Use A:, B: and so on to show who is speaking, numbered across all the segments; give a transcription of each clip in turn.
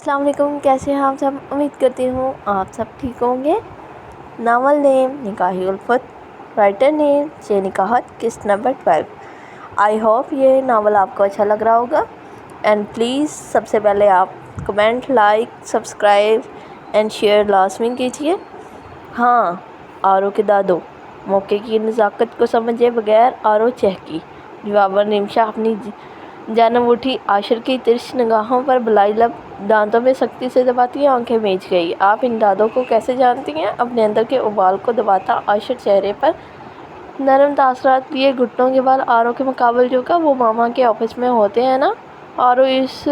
A: السلام علیکم، کیسے ہیں آپ سب؟ امید کرتی ہوں آپ سب ٹھیک ہوں گے۔ ناول نیم نکاحی الفت، رائٹر نیم سے نکاحت، قسط نمبر 12۔ آئی ہوپ یہ ناول آپ کو اچھا لگ رہا ہوگا، اینڈ پلیز سب سے پہلے آپ comment, like, subscribe and share لازمی کیجیے۔ ہاں، آرو کے دادو موقع کی نزاکت کو سمجھے بغیر آرو چہکی، جواباً رمشا اپنی جانب اٹھی، عاشر کی ترش نگاہوں پر بلائی لب دانتوں میں سختی سے دباتی آنکھیں میچ گئی۔ آپ ان دادوں کو کیسے جانتی ہیں؟ اپنے اندر کے ابال کو دباتا عاشر چہرے پر نرم تاثرات لیے گھٹنوں کے بال آرو کے مقابل جھکا۔ وہ ماما کے آفس میں ہوتے ہیں نا؟ آرو اس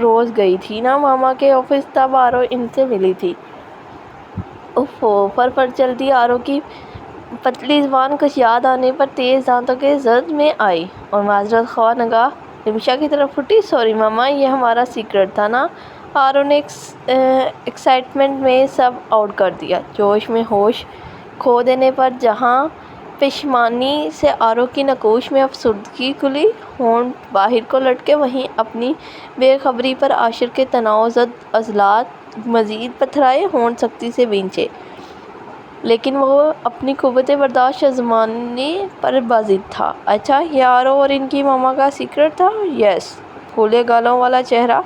A: روز گئی تھی نا ماما کے آفس، تب آرو ان سے ملی تھی۔ فر چلتی آرو کی پتلی زبان کچھ یاد آنے پر تیز دانتوں کے زد میں آئی اور معذرت خواہ نگاہ رمشا کی طرف اٹھی۔ سوری ماما، یہ ہمارا سیکرٹ تھا نا؟ آرو نے ایکسائٹمنٹ میں سب آؤٹ کر دیا۔ جوش میں ہوش کھو دینے پر جہاں پشیمانی سے آرو کی ناقوش میں افسردگی کھلی، ہونٹ باہر کو لٹکے، وہیں اپنی بے خبری پر عاشر کے تناؤ زد عضلات مزید پتھرائے، ہونٹ سختی سے بھینچے، لیکن وہ اپنی قوت برداشت آزمانے پر بازید تھا۔ اچھا، یہ آرو اور ان کی ماما کا سیکرٹ تھا؟ یس۔ پھولے گالوں والا چہرہ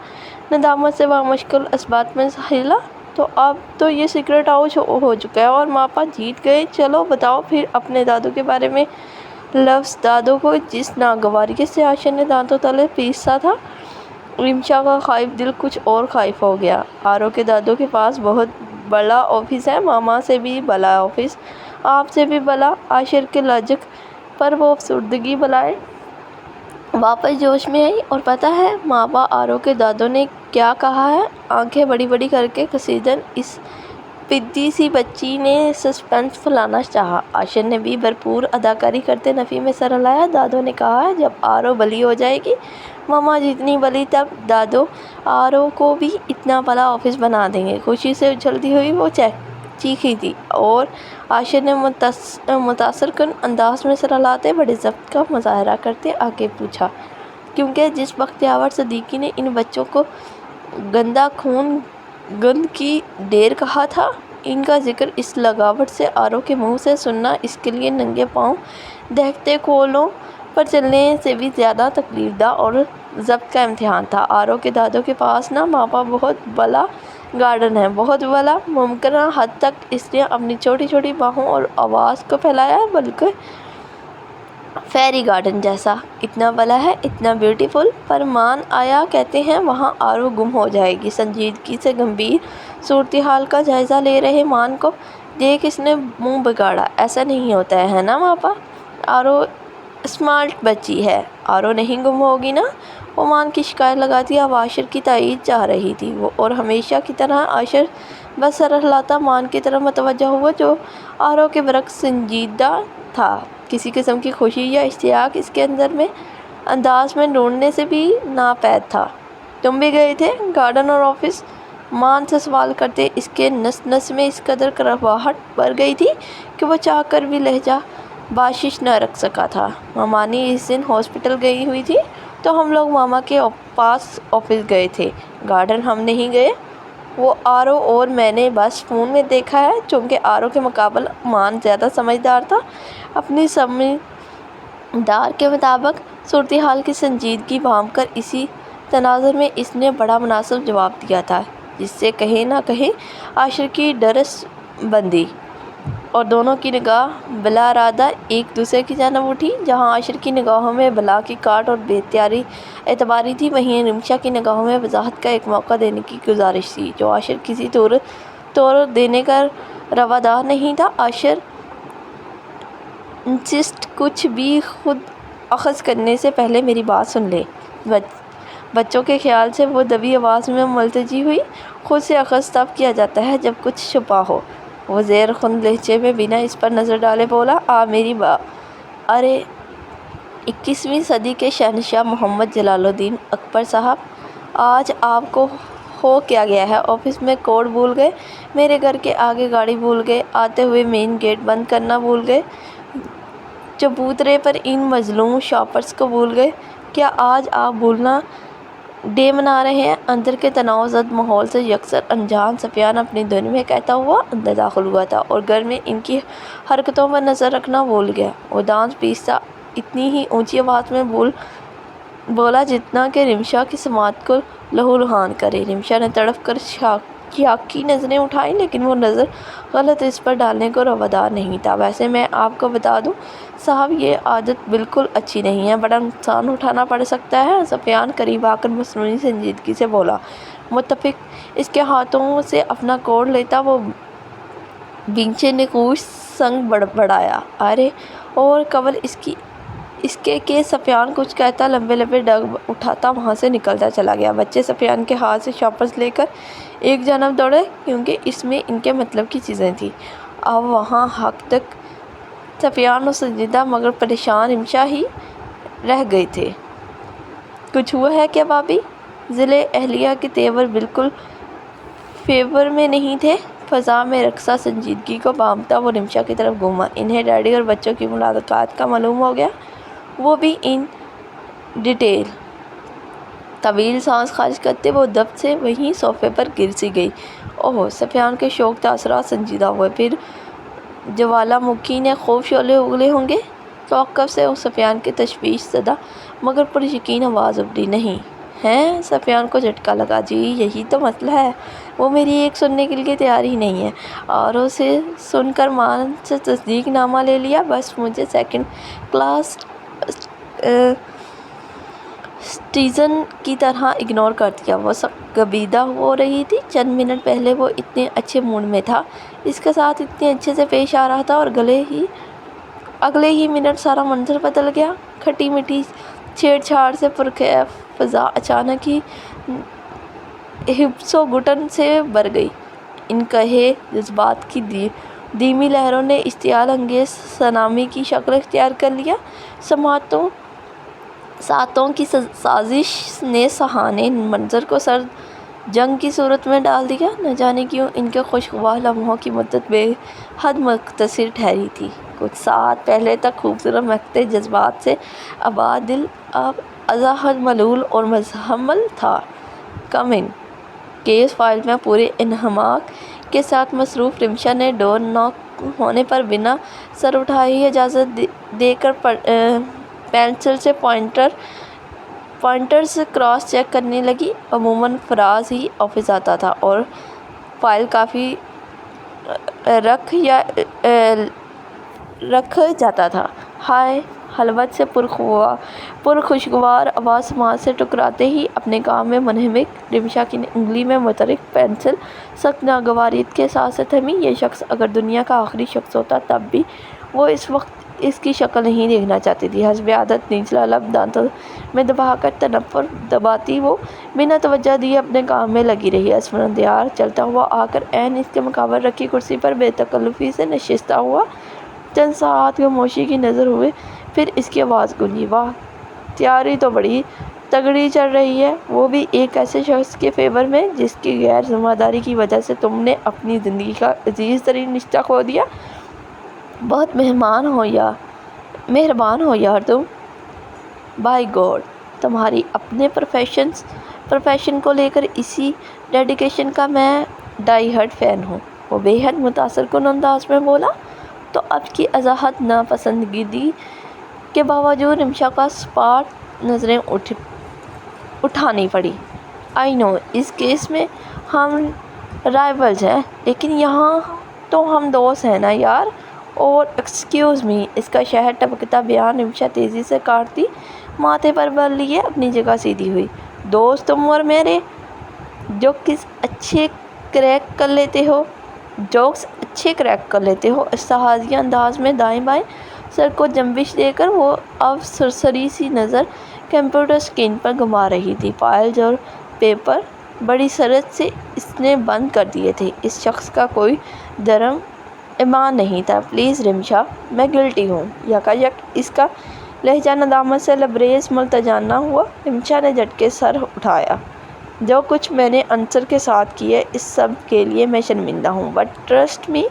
A: ندامت سے بامشکل اثبات میں ہلا۔ تو اب تو یہ سیکرٹ آؤٹ ہو چکا ہے اور ماپا جیت گئے۔ چلو بتاؤ پھر اپنے دادو کے بارے میں۔ لفظ دادو کو جس ناگواریت سے عاشر نے دانتوں تلے پیسا تھا، رمشا کا خائف دل کچھ اور خائف ہو گیا۔ آرو کے دادو کے پاس بہت بڑا آفس ہے، ماما سے بھی بڑا آفس، آپ سے بھی بڑا۔ عاشر کے لجک پر وہ افسردگی بلائے واپس جوش میں آئی۔ اور پتہ ہے ماپا آرو کے دادو نے کیا کہا ہے؟ آنکھیں بڑی بڑی کر کے کشیدن اس پدی سی بچی نے سسپنس پھیلانا چاہا۔ عاشر نے بھی بھرپور اداکاری کرتے نفی میں سر ہلایا۔ دادو نے کہا ہے جب آرو بلی ہو جائے گی، ماما جتنی بلی، تب دادو آرو کو بھی اتنا بڑا آفس بنا دیں گے۔ خوشی سے اچھلتی ہوئی وہ چیخی تھی اور عاشر نے متاثر کن انداز میں سر ہلاتے، بڑے ضبط کا مظاہرہ کرتے آگے پوچھا، کیونکہ جس بختیور صدیقی نے ان بچوں کو گندا خون گند کی ڈیر کہا تھا، ان کا ذکر اس لگاوٹ سے آرو کے منہ سے سننا اس کے لیے ننگے پاؤں دہکتے کولوں پر چلنے سے بھی زیادہ تکلیف دہ اور ضبط کا امتحان تھا۔ آرو کے دادو کے پاس نا ماپا بہت بڑا گارڈن ہے، بہت بڑا۔ ممکنہ حد تک اس نے اپنی چھوٹی چھوٹی باہوں اور آواز کو پھیلایا ہے، بلکہ فیری گارڈن جیسا۔ اتنا بڑا ہے، اتنا بیوٹیفل۔ پر مان آیا کہتے ہیں وہاں آرو گم ہو جائے گی۔ سنجیدگی سے گمبھیر صورتحال کا جائزہ لے رہے مان کو دیکھ اس نے منہ بگاڑا۔ ایسا نہیں ہوتا ہے نا ماپا؟ آرو اسمارٹ بچی ہے، آرو نہیں گم ہوگی نا؟ وہ مان کی شکایت لگاتی اب عاشر کی تائید چاہ رہی تھی۔ اور ہمیشہ کی طرح عاشر بس سر ہلاتا مان کی طرف متوجہ ہوا، جو آرو کے برعکس سنجیدہ تھا۔ کسی قسم کی خوشی یا اشتیاق اس کے اندر میں انداز میں ڈھونڈنے سے بھی ناپید تھا۔ تم بھی گئے تھے گارڈن اور آفس؟ مان سے سوال کرتے اس کے نس نس میں اس قدر کڑواہٹ بھر گئی تھی کہ وہ چاہ کر بھی لہجہ باشش نہ رکھ سکا تھا۔ مامانی اس دن ہاسپٹل گئی ہوئی تھی تو ہم لوگ ماما کے پاس آفس گئے تھے، گارڈن ہم نہیں گئے۔ وہ آرو اور میں نے بس فون میں دیکھا ہے۔ چونکہ آرو کے مقابل مان زیادہ سمجھدار تھا، اپنی سمجھدار کے مطابق صورتحال کی سنجیدگی بھانپ کر اسی تناظر میں اس نے بڑا مناسب جواب دیا تھا، جس سے کہیں نہ کہیں عاشر کی ڈھرس بندھی اور دونوں کی نگاہ بلا ارادہ ایک دوسرے کی جانب اٹھی۔ جہاں عاشر کی نگاہوں میں بلا کی کاٹ اور بے اعتباری تھی، وہیں رمشا کی نگاہوں میں وضاحت کا ایک موقع دینے کی گزارش تھی، جو عاشر کسی طور دینے کا روادار نہیں تھا۔ عاشر انسسٹ، کچھ بھی خود اخذ کرنے سے پہلے میری بات سن لے۔ بچوں کے خیال سے وہ دبی آواز میں ملتجی ہوئی۔ خود سے اخذ تب کیا جاتا ہے جب کچھ چھپا ہو۔ وہ زیر خند لہجے میں بنا اس پر نظر ڈالے بولا، میری ارے 21ویں صدی کے شہنشاہ محمد جلال الدین اکبر صاحب، آج آپ کو ہو کیا گیا ہے؟ آفس میں کوڈ بھول گئے، میرے گھر کے آگے گاڑی بھول گئے، آتے ہوئے مین گیٹ بند کرنا بھول گئے، چبوترے پر ان مظلوم شاپرز کو بھول گئے؟ کیا آج آپ بھولنا ڈے منا رہے ہیں۔ اندر کے تناؤ زد ماحول سے یکسر انجان سفیان اپنی دھن میں کہتا ہوا اندر داخل ہوا تھا اور گھر میں ان کی حرکتوں پر نظر رکھنا بھول گیا۔ وہ دانت پیستا اتنی ہی اونچی آواز میں بولا جتنا کہ رمشا کی سماعت کو لہولہان کرے۔ رمشا نے تڑپ کر شاک کی نظریں اٹھائیں، لیکن وہ نظر غلط اس پر ڈالنے کو روادار نہیں تھا۔ ویسے میں آپ کو بتا دوں صاحب، یہ عادت بالکل اچھی نہیں ہے، بڑا نقصان اٹھانا پڑ سکتا ہے۔ سفیان قریب آ کر مصنوعی سنجیدگی سے بولا۔ متفق اس کے ہاتھوں سے اپنا کوٹ لیتا وہ بینچے نقوش سنگ بڑھایا۔ ارے اور قبل اس کے کہ سفیان کچھ کہتا لمبے لمبے ڈگ اٹھاتا وہاں سے نکلتا چلا گیا۔ بچے سفیان کے ہاتھ سے شاپرز لے کر ایک جانب دوڑے کیونکہ اس میں ان کے مطلب کی چیزیں تھیں۔ اب وہاں حق تک سفیان اور سنجیدہ مگر پریشان رمشا ہی رہ گئے تھے۔ کچھ ہوا ہے کیا بھابھی؟ ضلع اہلیہ کے تیور بالکل فیور میں نہیں تھے۔ فضا میں رقصہ سنجیدگی کو بامتا وہ رمشا کی طرف گھوما۔ انہیں ڈیڈی اور بچوں کی ملاقات کا معلوم ہو گیا، وہ بھی ان ڈیٹیل۔ طویل سانس خارج کرتے وہ دب سے وہیں صوفے پر گر سی گئی۔ اوہ! سفیان کے شوق تاثرات سنجیدہ ہوئے۔ پھر جوالا مکھی نے خوب شعلے اگلے ہوں گے؟ توقف سے سفیان کی تشویش زدہ مگر پر یقین آواز ابھری۔ نہیں ہیں؟ سفیان کو جھٹکا لگا۔ جی یہی تو مسئلہ ہے، وہ میری ایک سننے کے لیے تیار ہی نہیں ہے۔ اور اسے سن کر ماں سے تصدیق نامہ لے لیا، بس مجھے سیکنڈ کلاس سٹیزن کی طرح اگنور کر دیا۔ وہ گبیدہ ہو رہی تھی۔ چند منٹ پہلے وہ اتنے اچھے موڈ میں تھا، اس کے ساتھ اتنے اچھے سے پیش آ رہا تھا، اور اگلے ہی منٹ سارا منظر بدل گیا۔ کھٹی میٹھی چھیڑ چھاڑ سے پرکیف فضا اچانک ہی حبس و گھٹن سے بھر گئی۔ انکہے جذبات کی دھیمی لہروں نے اشتعال انگیز سونامی کی شکل اختیار کر لیا۔ ساتوں کی سازش نے سہانے منظر کو سرد جنگ کی صورت میں ڈال دیا۔ نہ جانے کیوں ان کے خوشگوار لمحوں کی مدت بے حد مختصر ٹھہری تھی۔ کچھ ساعت پہلے تک خوبصورت مہکتے جذبات سے آباد دل اب ازاں حد ملول اور مزمحل تھا۔ کم ان۔ کیس فائل میں پورے انہماک کے ساتھ مصروف رمشا نے ڈور ناک ہونے پر بنا سر اٹھائے ہی اجازت دے کر پینسل سے پوائنٹرز کراس چیک کرنے لگی۔ عموماً فراز ہی آفس آتا تھا اور فائل کافی رکھ جاتا تھا۔ ہائے! حلوت سے پرخوشگوار آواز سماعت سے ٹکراتے ہی اپنے کام میں منہمک رمشا کی انگلی میں متحرک پینسل سخت ناگواریت کے ساتھ سے تھمی۔ یہ شخص اگر دنیا کا آخری شخص ہوتا تب بھی وہ اس وقت اس کی شکل نہیں دیکھنا چاہتی تھی۔ حسب عادت نچلا لب دانتوں میں دبا کر تنفر دباتی وہ بنا توجہ دیے اپنے کام میں لگی رہی۔ اسفندیار چلتا ہوا آ کر عین اس کے مقابل رکھی کرسی پر بے تکلفی سے نشستہ ہوا۔ چند ساعت خاموشی کی نظر ہوئے، پھر اس کی آواز گونجی۔ واہ! تیاری تو بڑی تگڑی چل رہی ہے، وہ بھی ایک ایسے شخص کے فیور میں جس کی غیر ذمہ داری کی وجہ سے تم نے اپنی زندگی کا عزیز ترین رشتہ کھو دیا۔ بہت مہربان ہو یار تم۔ By God! تمہاری اپنے پروفیشن کو لے کر اسی ڈیڈیکیشن کا میں ڈائی ہارڈ فین ہوں۔ وہ بے حد متاثر کن انداز میں بولا۔ تو اب کی ازاحد ناپسندیدگی کے باوجود رمشا کو سپاٹ نظریں اٹھانی پڑی۔ آئی نو اس کیس میں ہم رائولز ہیں، لیکن یہاں تو ہم دوست ہیں نا یار۔ اور ایکسکیوز می، اس کا شہد ٹپکتا بیان رمشا تیزی سے کاٹتی ماتھے پر بل لیے اپنی جگہ سیدھی ہوئی۔ دوست تم اور میرے جوکس اچھے کریک کر لیتے ہو۔ استحاضیہ انداز میں دائیں بائیں سر کو جنبش دے کر وہ اب سرسری سی نظر کمپیوٹر اسکرین پر گھما رہی تھی۔ فائلز اور پیپر بڑی سرعت سے اس نے بند کر دیے تھے۔ اس شخص کا کوئی درم ایمان نہیں تھا۔ پلیز رمشا، میں گلٹی ہوں۔ یکایک اس کا لہجہ ندامت سے لبریز ملتجانہ ہوا۔ رمشا نے جھٹکے سر اٹھایا۔ جو کچھ میں نے عنصر کے ساتھ کیا اس سب کے لیے میں شرمندہ ہوں، بٹ ٹرسٹ می،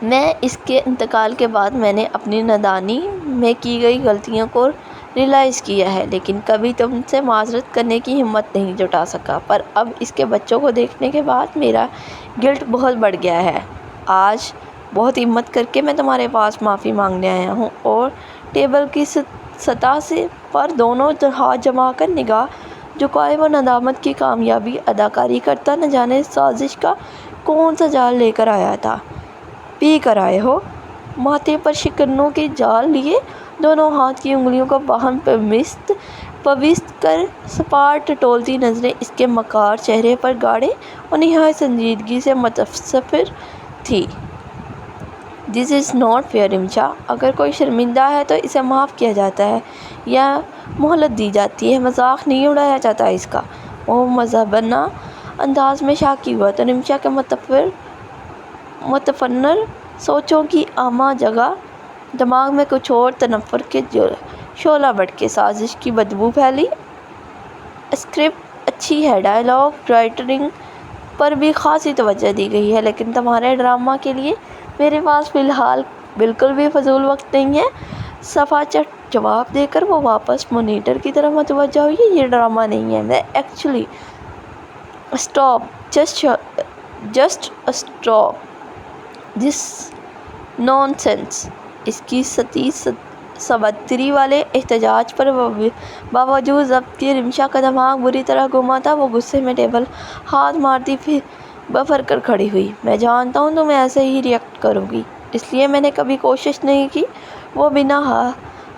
A: میں اس کے انتقال کے بعد میں نے اپنی نادانی میں کی گئی غلطیوں کو ریئلائز کیا ہے، لیکن کبھی تم سے معذرت کرنے کی ہمت نہیں جٹا سکا۔ پر اب اس کے بچوں کو دیکھنے کے بعد میرا گلٹ بہت بڑھ گیا ہے۔ آج بہت ہمت کر کے میں تمہارے پاس معافی مانگنے آیا ہوں۔ اور ٹیبل کی سطح سے پر دونوں ہاتھ جما کر نگاہ جھکائے وہ ندامت کی کامیابی اداکاری کرتا، نہ جانے سازش کا کون سا جال لے کر آیا تھا۔ پی کر آئے ہو؟ ماتھے پر شکنوں کے جال لیے دونوں ہاتھ کی انگلیوں کو باہم پیوست کر سپاٹ ٹٹولتی نظریں اس کے مکار چہرے پر گاڑے اور نہایت سنجیدگی سے متصفر تھی۔ دس از ناٹ فیئر رمشا، اگر کوئی شرمندہ ہے تو اسے معاف کیا جاتا ہے یا مہلت دی جاتی ہے، مذاق نہیں اڑایا جاتا اس کا۔ وہ مذہبانہ انداز میں شاکی ہوا تو رمشا کے متفنر سوچوں کی آمہ جگہ دماغ میں کچھ اور تنفر کے شعلہ بھڑکے، سازش کی بدبو پھیلی۔ اسکرپٹ اچھی ہے، ڈائیلاگ رائٹنگ پر بھی خاصی توجہ دی گئی ہے، لیکن تمہارے ڈرامہ کے لیے میرے پاس فی الحال بالکل بھی فضول وقت نہیں ہے۔ صفا چٹ جواب دے کر وہ واپس مانیٹر کی طرف متوجہ ہوئی۔ یہ ڈرامہ نہیں ہے، میں actually stop just stop this nonsense. اس کی سوتری والے احتجاج پر باوجود ضبط کے رمشا کا دماغ بری طرح گھما تھا۔ وہ غصے میں ٹیبل ہاتھ مارتی پھر بفر کر کھڑی ہوئی۔ میں جانتا ہوں تم ایسے ہی ریئیکٹ کرو گی، اس لیے میں نے کبھی کوشش نہیں کی۔ وہ بنا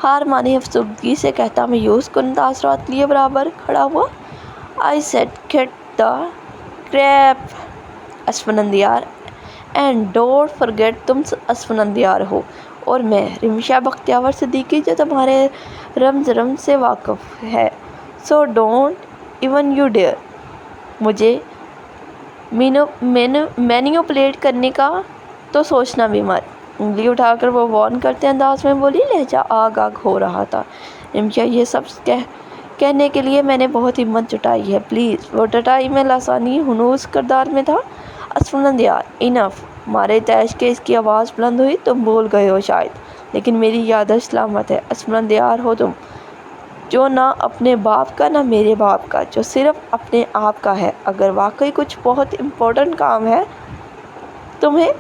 A: ہار مانے افسردگی سے کہتا مایوس کن تاثرات لیے برابر کھڑا ہوا۔ I said get the crap Asfandyar and don't forget تم اسفندیار ہو، اور میں رمشا بختیار صدیقی جو تمہارے رمز سے واقف ہے۔ So don't even you dear مجھے مینیپولیٹ کرنے کا تو سوچنا بھی مت۔ انگلی اٹھا کر وہ وارن کرتے انداز میں بولی، لہجہ آگ آگ ہو رہا تھا۔ رمشا یہ سب کہنے کے لیے میں نے بہت ہمت جٹائی ہے، پلیز۔ وہ ٹٹائی میں لسانی ہنوز کردار میں تھا۔ اسفندیار انف۔ مارے تیش کے اس کی آواز بلند ہوئی۔ تم بھول گئے ہو شاید، لیکن میری یادداشت سلامت ہے۔ اسفندیار ہو تم، جو نہ اپنے باپ کا نہ میرے باپ کا، جو صرف اپنے آپ کا ہے۔ اگر واقعی کچھ بہت امپورٹنٹ کام ہے تمہیں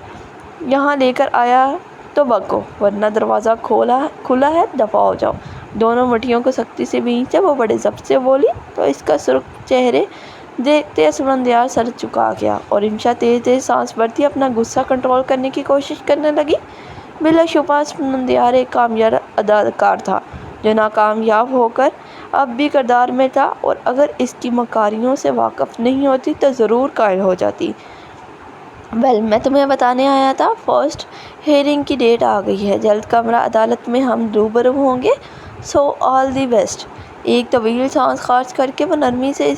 A: یہاں لے کر آیا تو بھگو، ورنہ دروازہ کھلا ہے، دفع ہو جاؤ۔ دونوں مٹھیوں کو سختی سے بھینچتے وہ بڑے ضبط سے بولی تو اس کا سرخ چہرے دیکھتے اسفندیار سر چکا گیا اور رمشا تیز تیز سانس بھرتی اپنا غصہ کنٹرول کرنے کی کوشش کرنے لگی۔ بلا شبہ اسفندیار ایک کامیاب اداکار تھا جو ناکامیاب ہو کر اب بھی کردار میں تھا، اور اگر اس کی مکاریوں سے واقف نہیں ہوتی تو ضرور قائل ہو جاتی۔ میں تمہیں بتانے آیا تھا، فرسٹ ہیئرنگ کی ڈیٹ آ گئی ہے، جلد کمرہ عدالت میں ہم روبرو ہوں گے، سو آل دی بیسٹ۔ ایک طویل سانس خارج کر کے وہ نرمی سے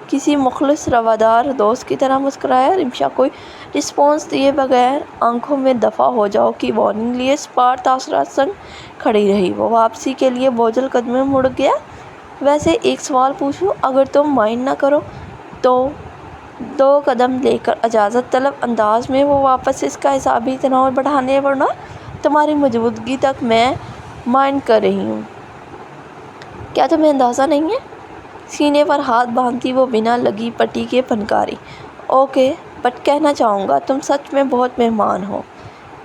A: کسی مخلص روادار دوست کی طرح مسکرایا۔ رمشا کوئی رسپانس دیے بغیر آنکھوں میں دفع ہو جاؤ کی وارننگ لیے سپاٹ تاثرات سنگ کھڑی رہی۔ وہ واپسی کے لیے بوجھل قدمیں مڑ گیا۔ ویسے ایک سوال پوچھوں، اگر تم مائنڈ نہ کرو تو؟ 2 قدم لے کر اجازت طلب انداز میں وہ واپس اس کا حسابی تناور بڑھانے بڑھا۔ تمہاری موجودگی تک میں مائنڈ کر رہی ہوں، کیا تمہیں اندازہ نہیں ہے؟ سینے پر ہاتھ باندھتی وہ بنا لگی پٹی کے پھنکاری۔ اوکے، بٹ کہنا چاہوں گا تم سچ میں بہت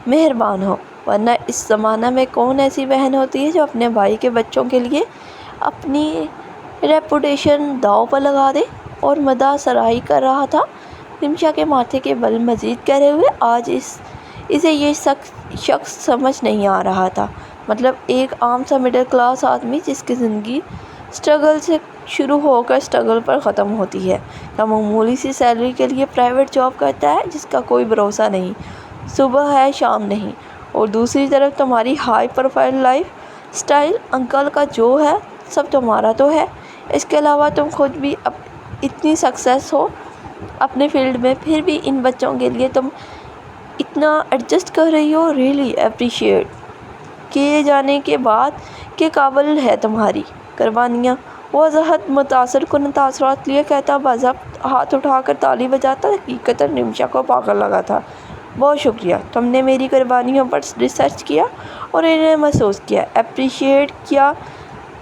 A: مہربان ہو، ورنہ اس زمانہ میں کون ایسی بہن ہوتی ہے جو اپنے بھائی کے بچوں کے لیے اپنی ریپوٹیشن داؤ پر لگا دے؟ اور مداح سرائی کر رہا تھا رمشا کے ماتھے کے بل مزید گہرے ہوئے۔ آج اسے یہ شخص سمجھ نہیں آ رہا تھا، مطلب ایک عام سا مڈل کلاس آدمی جس کی زندگی سٹرگل سے شروع ہو کر سٹرگل پر ختم ہوتی ہے، یا معمولی سی سیلری کے لیے پرائیویٹ جاب کرتا ہے جس کا کوئی بھروسہ نہیں، صبح ہے شام نہیں۔ اور دوسری طرف تمہاری high profile life style, uncle کا جو ہے سب تمہارا تو ہے، اس کے علاوہ تم خود بھی اتنی سکسیس ہو اپنے فیلڈ میں، پھر بھی ان بچوں کے لیے تم اتنا ایڈجسٹ کر رہی ہو۔ ریئلی اپریشیٹ کیے جانے کے بعد کے قابل ہے تمہاری قربانیاں۔ وہ ذہت متاثر کن تاثرات لیے کہتا باضابطہ ہاتھ اٹھا کر تالی بجاتا۔ حقیقتاً رمشا کو پاگل لگا تھا۔ بہت شکریہ، تم نے میری قربانیوں پر ریسرچ کیا اور انہیں محسوس کیا، اپریشیٹ کیا۔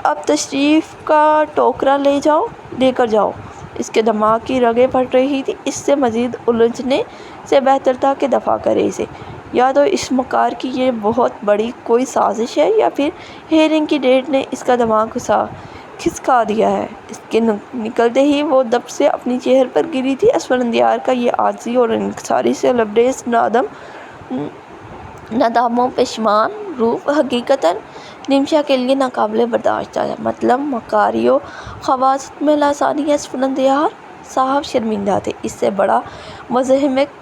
A: اب تشریف کا ٹوکرا لے کر جاؤ۔ اس کے دماغ کی رگیں پھٹ رہی تھی۔ اس سے مزید الجھنے سے بہتر تھا کہ دفع کرے اسے۔ یا تو اس مکار کی یہ بہت بڑی کوئی سازش ہے یا پھر ہیرنگ کی ڈیٹ نے اس کا دماغ کھسکا دیا ہے۔ اس کے نکلتے ہی وہ دب سے اپنی چہر پر گری تھی۔ اسفندیار کا یہ عاجزی اور انکساری سے لبریز ندم و پشیمان روپ حقیقتاً نمشا کے لیے ناقابل برداشت تھا۔ مطلب مکاری و خباثت میں لسانی اسفندیار صاحب شرمندہ تھے۔ اس سے بڑا مزاحمت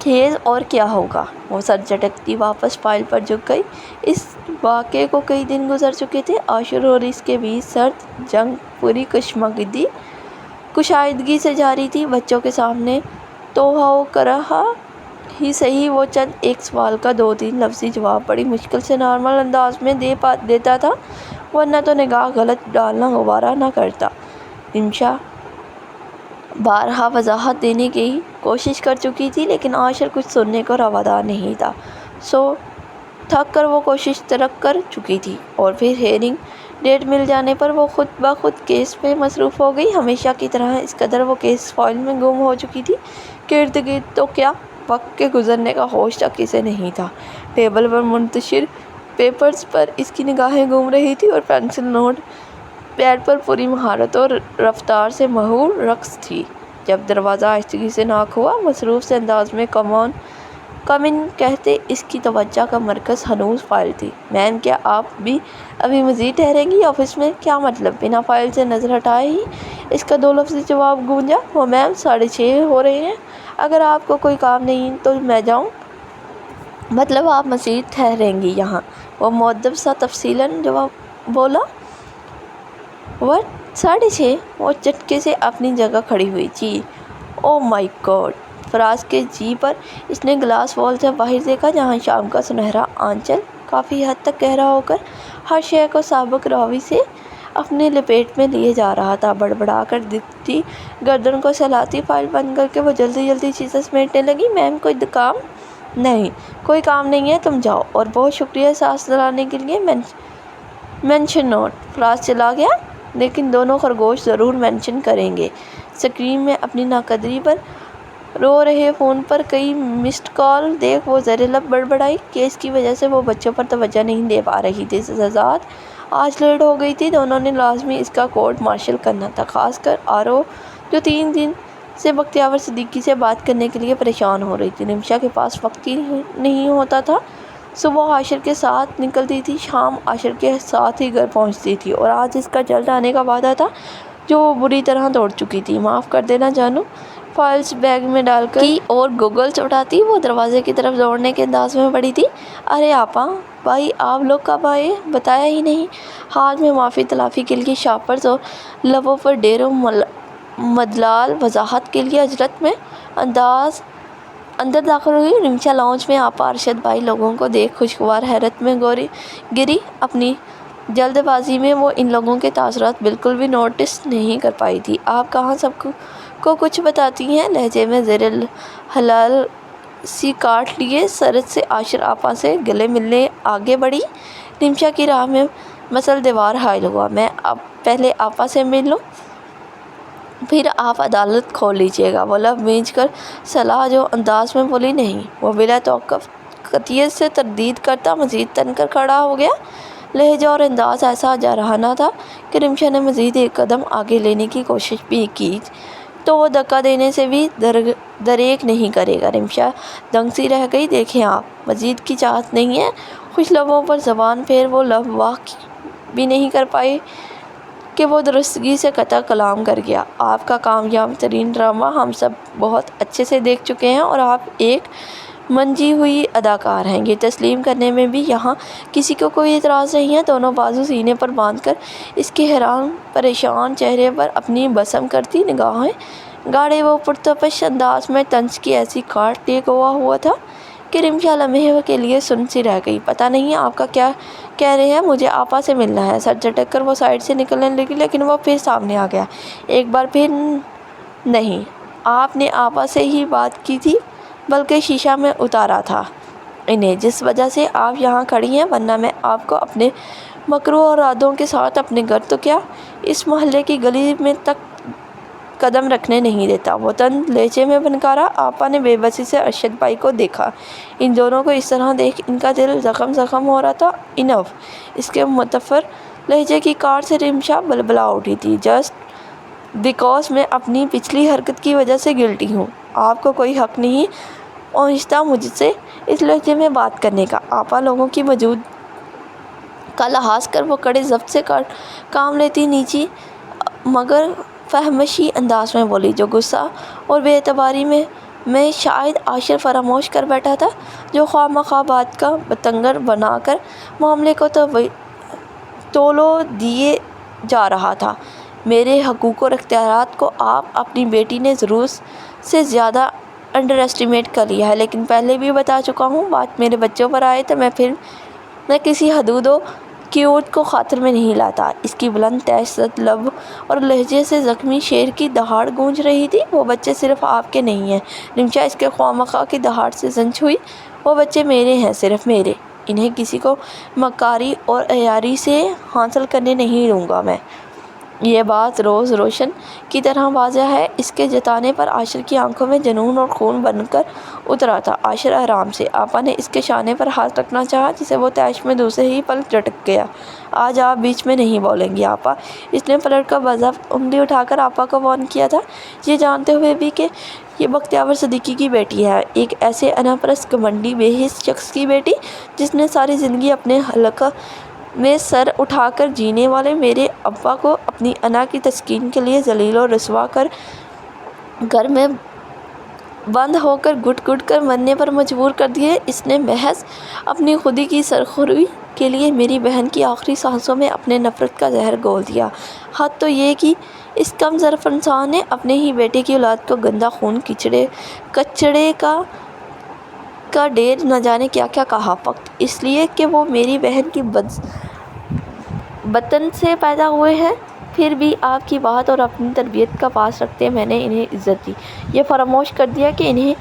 A: خیز اور کیا ہوگا؟ وہ سر جھٹکتی واپس فائل پر جھک گئی۔ اس واقعے کو کئی دن گزر چکے تھے۔ عاشور اور اس کے بیچ سرد جنگ پوری کشادگی سے جاری تھی۔ بچوں کے سامنے توہہ و کرہ ہی سہی وہ چند ایک سوال کا 2-3 لفظی جواب بڑی مشکل سے نارمل انداز میں دیتا تھا، ورنہ تو نگاہ غلط ڈالنا گوارا نہ کرتا۔ نمشا بارہا وضاحت دینے کی کوشش کر چکی تھی، لیکن عاشور کچھ سننے کو روادار نہیں تھا۔ سو تھک کر وہ کوشش ترک کر چکی تھی، اور پھر ہیرنگ ڈیٹ مل جانے پر وہ خود بخود کیس میں مصروف ہو گئی۔ ہمیشہ کی طرح اس قدر وہ کیس فائل میں گم ہو چکی تھی کہ ارد گرد تو کیا وقت کے گزرنے کا ہوش تک اسے نہیں تھا۔ ٹیبل پر منتشر پیپرز پر اس کی نگاہیں گھوم رہی تھیں اور پینسل نوٹ پیڈ پر پوری مہارت اور رفتار سے مہور رقص تھی۔ جب دروازہ آہستگی سے ناک ہوا، مصروف سے انداز میں کم ان کہتے اس کی توجہ کا مرکز ہنوز فائل تھی۔ میم، کیا آپ بھی ابھی مزید ٹھہریں گی آفس میں؟ کیا مطلب؟ بنا فائل سے نظر ہٹائے ہی اس کا 2 لفظی جواب گونجا۔ وہ میم 6:30 ہو رہے ہیں، اگر آپ کو کوئی کام نہیں تو میں جاؤں؟ مطلب آپ مزید ٹھہریں گی یہاں؟ وہ مؤدب سا تفصیلاً جواب بولا۔ وٹ 6:30؟ وہ جھٹکے سے اپنی جگہ کھڑی ہوئی۔ جی۔ او مائی گاڈ! فراز کے جی پر اس نے گلاس وال سے باہر دیکھا، جہاں شام کا سنہرا آنچل کافی حد تک گہرا ہو کر ہر شے کو سابق راوی سے اپنے لپیٹ میں لیے جا رہا تھا۔ بڑبڑا کر دکھتی گردن کو سہلاتی فائل بند کر کے وہ جلدی چیزیں سمیٹنے لگی۔ میم، کوئی کام؟ نہیں، کوئی کام نہیں ہے، تم جاؤ۔ اور بہت شکریہ سانس دلانے کے لیے۔ Mention note. فراز چلا گیا، لیکن دونوں خرگوش ضرور مینشن کریں گے۔ اسکرین میں اپنی ناقدری پر رو رہے فون پر کئی مسڈ کال دیکھ وہ زیر لب بڑبڑائی۔ کیس کی وجہ سے وہ بچوں پر توجہ نہیں دے پا رہی تھی۔ شہزاد آج لیٹ ہو گئی تھی، دونوں نے لازمی اس کا کورٹ مارشل کرنا تھا، خاص کر آرو جو 3 دن سے بختیور صدیقی سے بات کرنے کے لیے پریشان ہو رہی تھی۔ نمشا کے پاس وقت ہی نہیں ہوتا تھا۔ صبح عاشور کے ساتھ نکلتی تھی، شام عاشور کے ساتھ ہی گھر پہنچتی تھی، اور آج اس کا جلد آنے کا وعدہ تھا جو وہ بری طرح توڑ چکی تھی۔ معاف کر دینا جانو۔ فائلز بیگ میں ڈال کر کی اور گوگلز اٹھاتی وہ دروازے کی طرف دوڑنے کے انداز میں پڑی تھی۔ ارے آپا بھائی، آپ لوگ کب آئے؟ بتایا ہی نہیں۔ ہاتھ میں معافی تلافی کے لیے شاپرز اور لبوں پر ڈیر و ملال وضاحت کے لیے اجرت میں اندر داخل ہوئی۔ نمشا لاؤنج میں آپا ارشد بھائی لوگوں کو دیکھ خوشگوار حیرت میں گری۔ اپنی جلد بازی میں وہ ان لوگوں کے تاثرات بالکل بھی نوٹس نہیں کر پائی تھی۔ آپ کہاں سب کو کچھ بتاتی ہیں؟ لہجے میں زیر حلال سی کاٹ لیے سرد سے عاشور آپا سے گلے ملنے آگے بڑھی۔ نمشا کی راہ میں مسل دیوار حائل ہوا۔ میں اب پہلے آپا سے مل لوں، پھر آپ عدالت کھول لیجیے گا۔ وہ لب مینچ کر صلاح جو انداز میں بولی۔ نہیں۔ وہ بلا توقف قطعیت سے تردید کرتا مزید تن کر کھڑا ہو گیا۔ لہجہ اور انداز ایسا جارحانہ تھا کہ نمشا نے مزید ایک قدم آگے لینے کی کوشش بھی کی تو وہ دھکا دینے سے بھی دریغ نہیں کرے گا۔ نمشا دنگ سی رہ گئی۔ دیکھیں آپ، مزید کی چاہت نہیں ہے؟ خوش لبوں پر زبان پھیر وہ لب واق بھی نہیں کر پائی کہ وہ درستگی سے قطع کلام کر گیا۔ آپ کا کامیاب ترین ڈرامہ ہم سب بہت اچھے سے دیکھ چکے ہیں، اور آپ ایک منجھی ہوئی اداکار ہیں، یہ تسلیم کرنے میں بھی یہاں کسی کو کوئی اعتراض نہیں ہے۔ دونوں بازو سینے پر باندھ کر اس کے حیران پریشان چہرے پر اپنی بسم کرتی نگاہیں گاڑے وہ پرتپش انداز میں طنز کی ایسی کاٹ لیے گوا ہوا تھا کہ نمشا لمحے کے لیے سن سی رہ گئی۔ پتہ نہیں آپ کا کیا کہہ رہے ہیں؟ مجھے آپا سے ملنا ہے۔ سر جھٹک کر وہ سائڈ سے نکلنے لگی، لیکن وہ پھر سامنے آ گیا۔ ایک بار پھر نہیں، آپ نے آپا سے ہی بات کی تھی، بلکہ شیشہ میں اتارا تھا انہیں، جس وجہ سے آپ یہاں کھڑی ہیں، ورنہ میں آپ کو اپنے مکرو اور ارادوں کے ساتھ اپنے گھر تو کیا اس محلے کی گلی میں تک قدم رکھنے نہیں دیتا۔ وہ طنز لہجے میں بنکارا آپا نے بے بسی سے ارشد بھائی کو دیکھا۔ ان دونوں کو اس طرح دیکھ ان کا دل زخم ہو رہا تھا۔ انف اس کے متفر لہجے کی کار سے رمشا بلبلا اٹھی تھی۔ جسٹ بیکاز میں اپنی پچھلی حرکت کی وجہ سے گلٹی ہوں۔ آپ کو کوئی حق نہیں اوہشتا مجھ سے اس لہجے میں بات کرنے کا۔ آپا لوگوں کی موجود کا لحاظ کر وہ کڑے ضبط سے کام لیتی نیچی مگر فہمشی انداز میں بولی، جو غصہ اور بے اعتباری میں شاید عاشر فراموش کر بیٹھا تھا، جو خواہ مخواہ بات کا بتنگڑ بنا کر معاملے کو تولو دیے جا رہا تھا۔ میرے حقوق اور اختیارات کو آپ اپنی بیٹی نے ضرورت سے زیادہ انڈر ایسٹیمیٹ کر لیا ہے، لیکن پہلے بھی بتا چکا ہوں، بات میرے بچوں پر آئے تو میں کسی حدود و قیود کو خاطر میں نہیں لاتا۔ اس کی بلند تیز زد لب اور لہجے سے زخمی شیر کی دہاڑ گونج رہی تھی۔ وہ بچے صرف آپ کے نہیں ہیں رمشا، اس کے خواہ مخواہ کی دہاڑ سے زنج ہوئی۔ وہ بچے میرے ہیں، صرف میرے۔ انہیں کسی کو مکاری اور عیاری سے حاصل کرنے نہیں دوں گا میں۔ یہ بات روز روشن کی طرح واضح ہے۔ اس کے جتانے پر عاشر کی آنکھوں میں جنون اور خون بن کر اترا تھا۔ عاشر آرام سے۔ آپا نے اس کے شانے پر ہاتھ رکھنا چاہا، جسے وہ طیش میں دوسرے ہی پل جھٹک گیا۔ آج آپ بیچ میں نہیں بولیں گی آپا۔ اس نے پلٹ کر بضبط انگلی اٹھا کر آپا کو وارن کیا تھا، یہ جانتے ہوئے بھی کہ یہ بختیور صدیقی کی بیٹی ہے، ایک ایسے انا پرست گھمنڈی بے حس شخص کی بیٹی جس نے ساری زندگی اپنے حلقہ میں سر اٹھا کر جینے والے میرے ابا کو اپنی انا کی تسکین کے لیے ذلیل و رسوا کر گھر میں بند ہو کر گھٹ گھٹ کر مرنے پر مجبور کر دیے۔ اس نے محض اپنی خودی کی سرخوری کے لیے میری بہن کی آخری سانسوں میں اپنے نفرت کا زہر گھول دیا۔ حد تو یہ کہ اس کم ظرف انسان نے اپنے ہی بیٹے کی اولاد کو گندا خون کچڑے کا ڈھیر نہ جانے کیا کیا کہا، فقط اس لیے کہ وہ میری بہن کی بطن سے پیدا ہوئے ہیں۔ پھر بھی آپ کی بات اور اپنی تربیت کا پاس رکھتے میں نے انہیں عزت دی، یہ فراموش کر دیا کہ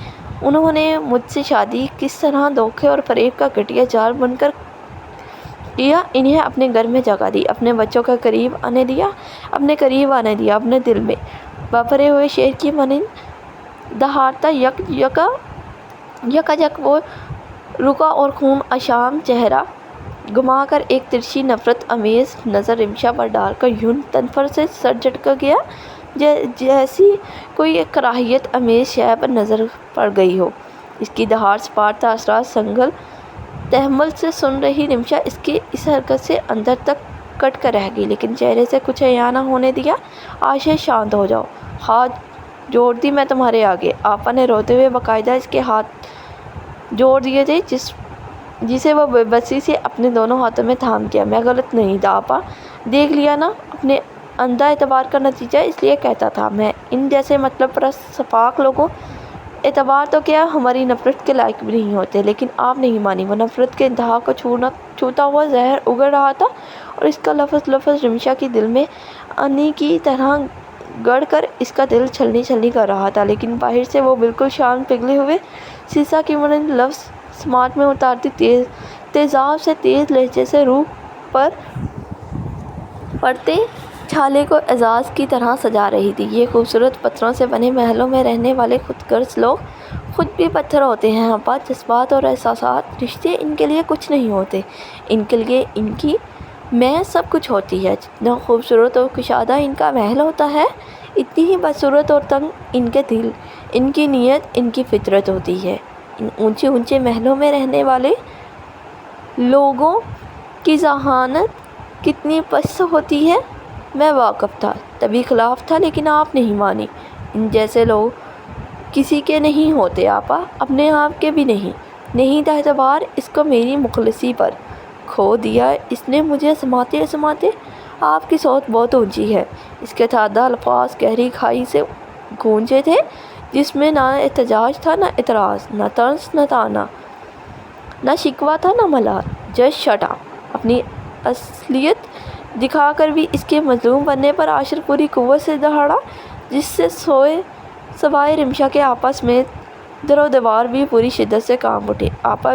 A: انہوں نے مجھ سے شادی کس طرح دھوکے اور فریب کا گھٹیا جال بن کر کیا۔ انہیں اپنے گھر میں جگہ دی، اپنے بچوں کے قریب آنے دیا، اپنے دل میں بپھرے ہوئے شیر کی مانند دہاڑتا یکا یک وہ رکا اور خون آشام چہرہ گھما کر ایک ترچھی نفرت امیز نظر رمشا پر ڈال کر یوں تنفر سے سر جھٹک گیا جیسی کوئی کراہیت امیز شے پر نظر پڑ گئی ہو۔ اس کی دہاڑ سپار تاثرات سنگل تحمل سے سن رہی رمشا اس کی اس حرکت سے اندر تک کٹ کر رہ گئی، لیکن چہرے سے کچھ عیاں نہ ہونے دیا۔ عاشر شانت ہو جاؤ، ہاتھ جوڑ دی میں تمہارے آگے۔ آپا نے روتے ہوئے باقاعدہ اس کے ہاتھ جوڑ دیے تھے، جسے وہ بے بسی سے اپنے دونوں ہاتھوں میں تھام کیا۔ میں غلط نہیں تھا آپا، دیکھ لیا نا اپنے اندھا اعتبار کا نتیجہ، اس لیے کہتا تھا میں ان جیسے مطلب پرست سفاک لوگوں اعتبار تو کیا ہماری نفرت کے لائق بھی نہیں ہوتے۔ لیکن آپ نہیں مانی۔ وہ نفرت کے انتہا کو چھوتا ہوا زہر اگل رہا تھا اور اس کا لفظ رمشا کے دل میں انی کی طرح گڑ کر اس کا دل چھلنی کر رہا تھا، لیکن باہر سے وہ بالکل شانت پگھلے ہوئے سیسا کی مانند لفظ سماعت میں اتارتی تیزاب سے تیز لہجے سے روح پر پڑتے چھالے کو اعزاز کی طرح سجا رہی تھی۔ یہ خوبصورت پتھروں سے بنے محلوں میں رہنے والے خود غرض لوگ خود بھی پتھر ہوتے ہیں آپا۔ جذبات اور احساسات، رشتے ان کے لیے کچھ نہیں ہوتے، ان کے لیے ان کی میں سب کچھ ہوتی ہے۔ جتنا خوبصورت اور کشادہ ان کا محل ہوتا ہے، اتنی ہی بدصورت اور تنگ ان کے دل، ان کی نیت، ان کی فطرت ہوتی ہے۔ ان اونچے محلوں میں رہنے والے لوگوں کی ذہانت کتنی پست ہوتی ہے، میں واقف تھا، تبھی خلاف تھا، لیکن آپ نہیں مانی۔ ان جیسے لوگ کسی کے نہیں ہوتے آپا، اپنے آپ کے بھی نہیں تھا اعتبار۔ اس کو میری مخلصی پر کھو دیا اس نے مجھے سماتے۔ آپ کی صوت بہت اونچی ہے۔ اس کے تھادہ الفاظ گہری کھائی سے گونجے تھے، جس میں نہ احتجاج تھا، نہ اعتراض، نہ طنز، نہ طعنہ، نہ شکوہ تھا، نہ ملال۔ Just shut up. اپنی اصلیت دکھا کر بھی اس کے مظلوم بننے پر عاشر پوری قوت سے دہاڑا، جس سے سوائے رمشا کے آپس میں در و دیوار بھی پوری شدت سے کانپ اٹھے۔ آپا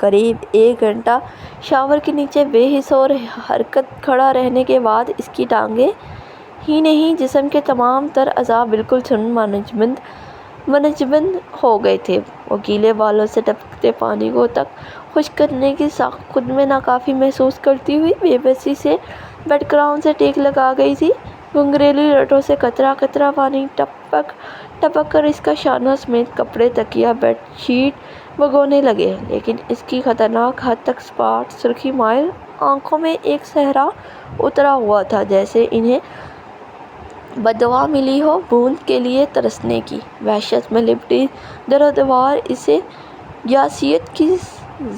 A: قریب 1 گھنٹہ شاور کے نیچے بے حس اور حرکت کھڑا رہنے کے بعد اس کی ٹانگیں ہی نہیں جسم کے تمام تر اعضاء بالکل سن منجمد ہو گئے تھے۔ وہ گیلے بالوں سے ٹپکتے پانی کو تک خشک کرنے کی ساخت خود میں ناکافی محسوس کرتی ہوئی بے بسی سے بیڈ گراؤنڈ سے ٹیک لگا گئی تھی۔ گھنگریلی رٹوں سے قطرہ قطرہ پانی ٹپک کر اس کا شانوں سمیت کپڑے، تکیا، بیڈ شیٹ بھگونے لگے، لیکن اس کی خطرناک حد تک سپاٹ سرخی مائل آنکھوں میں ایک صحرا اترا ہوا تھا، جیسے انہیں بددعا ملی ہو بوند کے لیے ترسنے کی۔ وحشت میں لپٹی در و دیوار اسے یاسیت کی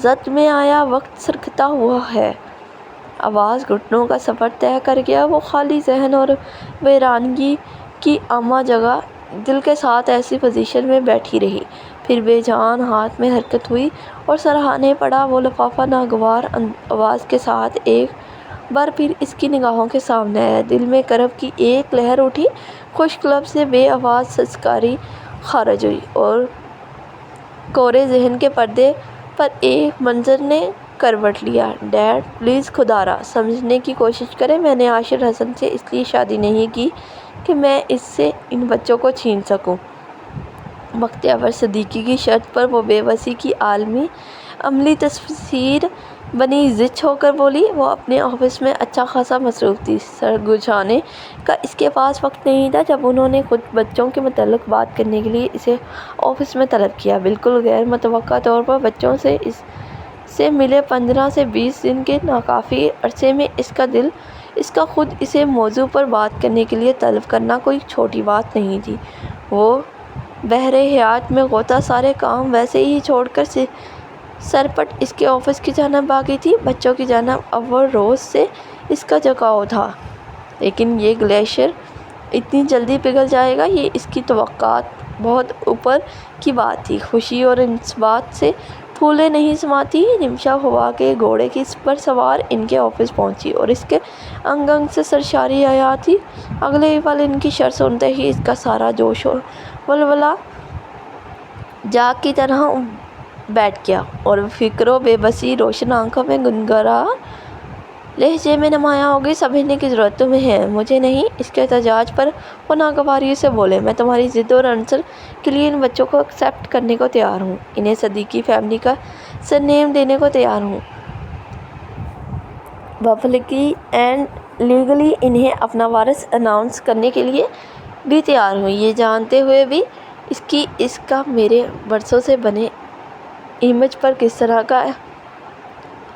A: زد میں آیا وقت سرکتا ہوا ہے۔ آواز گھٹنوں کا سفر طے کر گیا۔ وہ خالی ذہن اور ویرانگی کی عامہ جگہ دل کے ساتھ ایسی پوزیشن میں بیٹھی رہی، پھر بے جان ہاتھ میں حرکت ہوئی اور سرہانے پڑا وہ لفافہ ناگوار آواز کے ساتھ ایک بار پھر اس کی نگاہوں کے سامنے آیا۔ دل میں کرب کی ایک لہر اٹھی، خشک لب سے بے آواز سزکاری خارج ہوئی اور کورے ذہن کے پردے پر ایک منظر نے کروٹ لیا۔ ڈیڈ پلیز خدا را سمجھنے کی کوشش کریں، میں نے عاشر حسن سے اس لیے شادی نہیں کی کہ میں اس سے ان بچوں کو چھین سکوں۔ بختیور صدیقی کی شرط پر وہ بے بسی کی عملی تصویر بنی زچ ہو کر بولی۔ وہ اپنے آفس میں اچھا خاصا مصروف تھی، سر گھسانے کا اس کے پاس وقت نہیں تھا۔ جب انہوں نے خود بچوں کے متعلق بات کرنے کے لیے اسے آفس میں طلب کیا، بالکل غیر متوقع طور پر بچوں سے ملے 15 سے 20 دن کے ناکافی عرصے میں اس کا خود اسے موضوع پر بات کرنے کے لیے طلب کرنا کوئی چھوٹی بات نہیں تھی۔ وہ بحر حیات میں غوطہ سارے کام ویسے ہی چھوڑ کر سرپٹ اس کے آفس کی جانب آگئی تھی۔ بچوں کی جانب اول روز سے اس کا جھکاؤ تھا، لیکن یہ گلیشیئر اتنی جلدی پگھل جائے گا، یہ اس کی توقعات بہت اوپر کی بات تھی۔ خوشی اور انبساط سے پھولیں نہیں سماتی، نمشا ہوا کے گھوڑے پر سوار ان کے آفس پہنچی اور اس کے انگ انگ سے سرشاری آیا تھی۔ اگلے ہی پل ان کی شرط سنتے ہی اس کا سارا جوش و ولولہ جاگ کی طرح بیٹھ گیا اور فکر و بے بسی روشن آنکھوں میں گنگناہ لہجے میں نمایاں ہو گئی۔ سمجھنے کی ضرورت تمہیں ہے، مجھے نہیں۔ اس کے احتجاج پر وہ ناگواری سے بولے، میں تمہاری ضد اور عنصر کے لیے ان بچوں کو ایکسپٹ کرنے کو تیار ہوں، انہیں صدیقی فیملی کا سرنیم دینے کو تیار ہوں، پبلکلی اینڈ لیگلی انہیں اپنا وارث اناؤنس کرنے کے لیے بھی تیار ہوں، یہ جانتے ہوئے بھی اس کا میرے برسوں سے بنے امیج پر کس طرح کا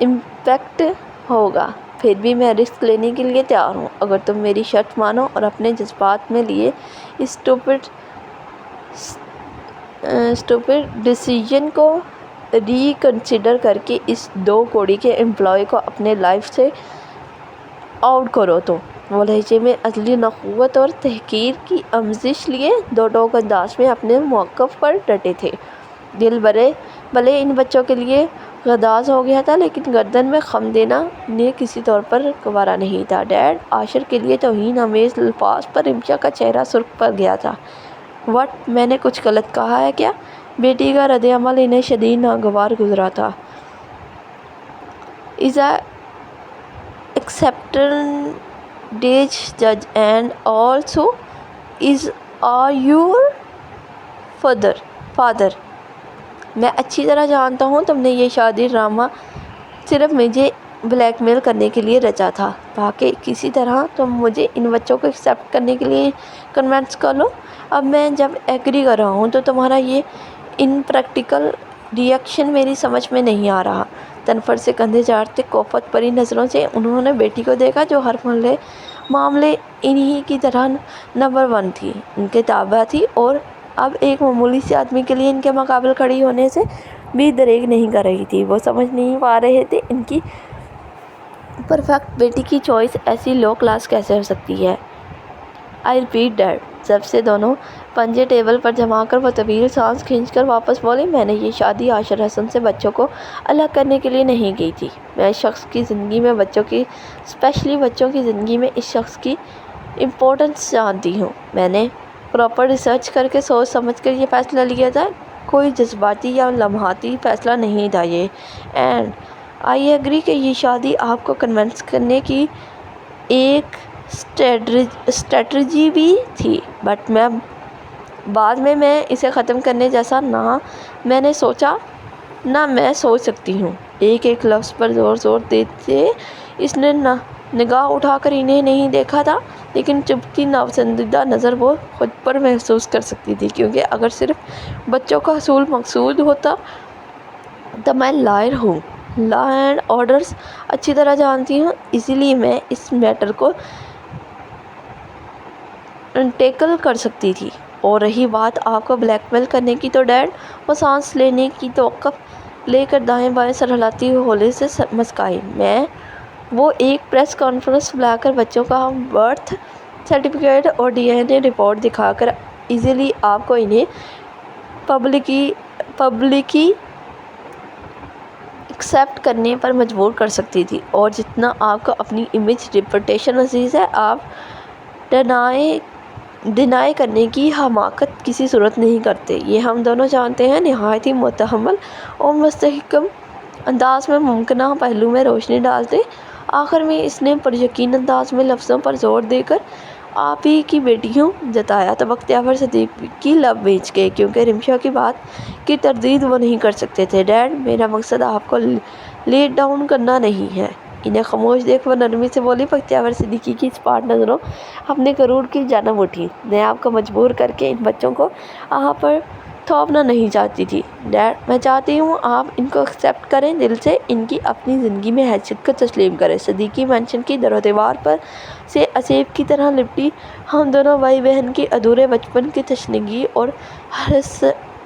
A: امپیکٹ ہوگا۔ پھر بھی میں رسک لینے کے لیے تیار ہوں، اگر تم میری شرط مانو اور اپنے جذبات میں لیے اسٹوپڈ ڈیسیژن کو ری کنسیڈر کر کے اس 2 کوڑی کے امپلائی کو اپنے لائف سے آؤٹ کرو تو۔ وہ لہجے میں ازلی نخوت اور تحقیر کی آمیزش لیے 2 ٹوک انداز میں اپنے موقف پر ڈٹے تھے۔ دل بھلے ان بچوں کے لیے غداز ہو گیا تھا، لیکن گردن میں خم دینا انہیں کسی طور پر گوارا نہیں تھا۔ ڈیڈ، عاشر کے لیے توہین آمیز الفاظ پر رمشا کا چہرہ سرخ پڑ گیا تھا۔ وٹ، میں نے کچھ غلط کہا ہے کیا؟ بیٹی کا رد عمل انہیں شدید ناگوار گزرا تھا۔ از اے ایکسپٹڈ جج and also is your father. میں اچھی طرح جانتا ہوں تم نے یہ شادی ڈرامہ صرف مجھے بلیک میل کرنے کے لیے رچا تھا تاکہ کسی طرح تم مجھے ان بچوں کو ایکسپٹ کرنے کے لیے کنونس کر لو۔ اب میں جب ایگری کر رہا ہوں تو تمہارا یہ ان پریکٹیکل ری ایکشن میری سمجھ میں نہیں آ رہا۔ تنفر سے کندھے چاٹتے کوفت بھری نظروں سے انہوں نے بیٹی کو دیکھا، جو ہر معاملے انہی کی طرح نمبر 1 تھی، ان کے تابع تھی اور اب ایک معمولی سے آدمی کے لیے ان کے مقابل کھڑی ہونے سے بھی دریغ نہیں کر رہی تھی۔ وہ سمجھ نہیں پا رہے تھے ان کی پرفیکٹ بیٹی کی چوائس ایسی لو کلاس کیسے ہو سکتی ہے۔ I repeat dad. جب سے دونوں پنجے ٹیبل پر جما کر وہ طویل سانس کھینچ کر واپس بولے، میں نے یہ شادی عاشر حسن سے بچوں کو الگ کرنے کے لیے نہیں کی تھی۔ میں اس شخص کی زندگی میں اسپیشلی بچوں کی زندگی میں اس شخص کی امپورٹنس جانتی ہوں۔ میں نے پراپر ریسرچ کر کے سوچ سمجھ کر یہ فیصلہ لیا تھا کوئی جذباتی یا لمحاتی فیصلہ نہیں تھا یہ. اینڈ آئی ایگری کہ یہ شادی آپ کو کنونس کرنے کی ایک اسٹریٹجی بھی تھی، بٹ بعد میں اسے ختم کرنے جیسا نہ میں نے سوچا نہ میں سوچ سکتی ہوں. ایک لفظ پر زور دیتے اس نے نگاہ اٹھا کر انہیں نہیں دیکھا تھا، لیکن چبھتی ناپسندیدہ نظر وہ خود پر محسوس کر سکتی تھی، کیونکہ اگر صرف بچوں کا حصول مقصود ہوتا تو میں لائر ہوں، لا اینڈ آرڈرز اچھی طرح جانتی ہوں، اسی لیے میں اس میٹر کو ٹیکل کر سکتی تھی. اور رہی بات آپ کو بلیک میل کرنے کی تو ڈیڈ، وہ سانس لینے کی توقف لے کر دائیں بائیں سر ہلاتی ہوئے ہولے سے مسکرائی. وہ ایک پریس کانفرنس بلا کر بچوں کا برتھ سرٹیفکیٹ اور DNA رپورٹ دکھا کر ایزیلی آپ کو انہیں پبلکلی ایکسیپٹ کرنے پر مجبور کر سکتی تھی. اور جتنا آپ کو اپنی امیج ریپوٹیشن عزیز ہے، آپ ڈینائی کرنے کی حماقت کسی صورت نہیں کرتے. یہ ہم دونوں جانتے ہیں. نہایت ہی متحمل اور مستحکم انداز میں ممکنہ پہلو میں روشنی ڈالتے آخر میں اس نے پر یقین انداز میں لفظوں پر زور دے کر آپ ہی کی بیٹی ہوں جتایا تو بختیور صدیقی لب بھیج گئے، کیونکہ رمشا کی بات کی تردید وہ نہیں کر سکتے تھے. ڈیڈ، میرا مقصد آپ کو لیٹ ڈاؤن کرنا نہیں ہے. انہیں خاموش دیکھ وہ نرمی سے بولی. بختیور صدیقی کی اسپاٹ نظروں اپنے غرور کی جانب اٹھی. میں آپ کو مجبور کر کے ان بچوں کو آپ پر تھوپنا نہیں چاہتی تھی ڈیڈ، میں چاہتی ہوں آپ ان کو ایکسیپٹ کریں، دل سے ان کی اپنی زندگی میں حیثیت کو تسلیم کریں. صدیقی مینشن کی در و دیوار پر سے اسیب کی طرح لپٹی ہم دونوں بھائی بہن کی ادھورے بچپن کی تشنگی اور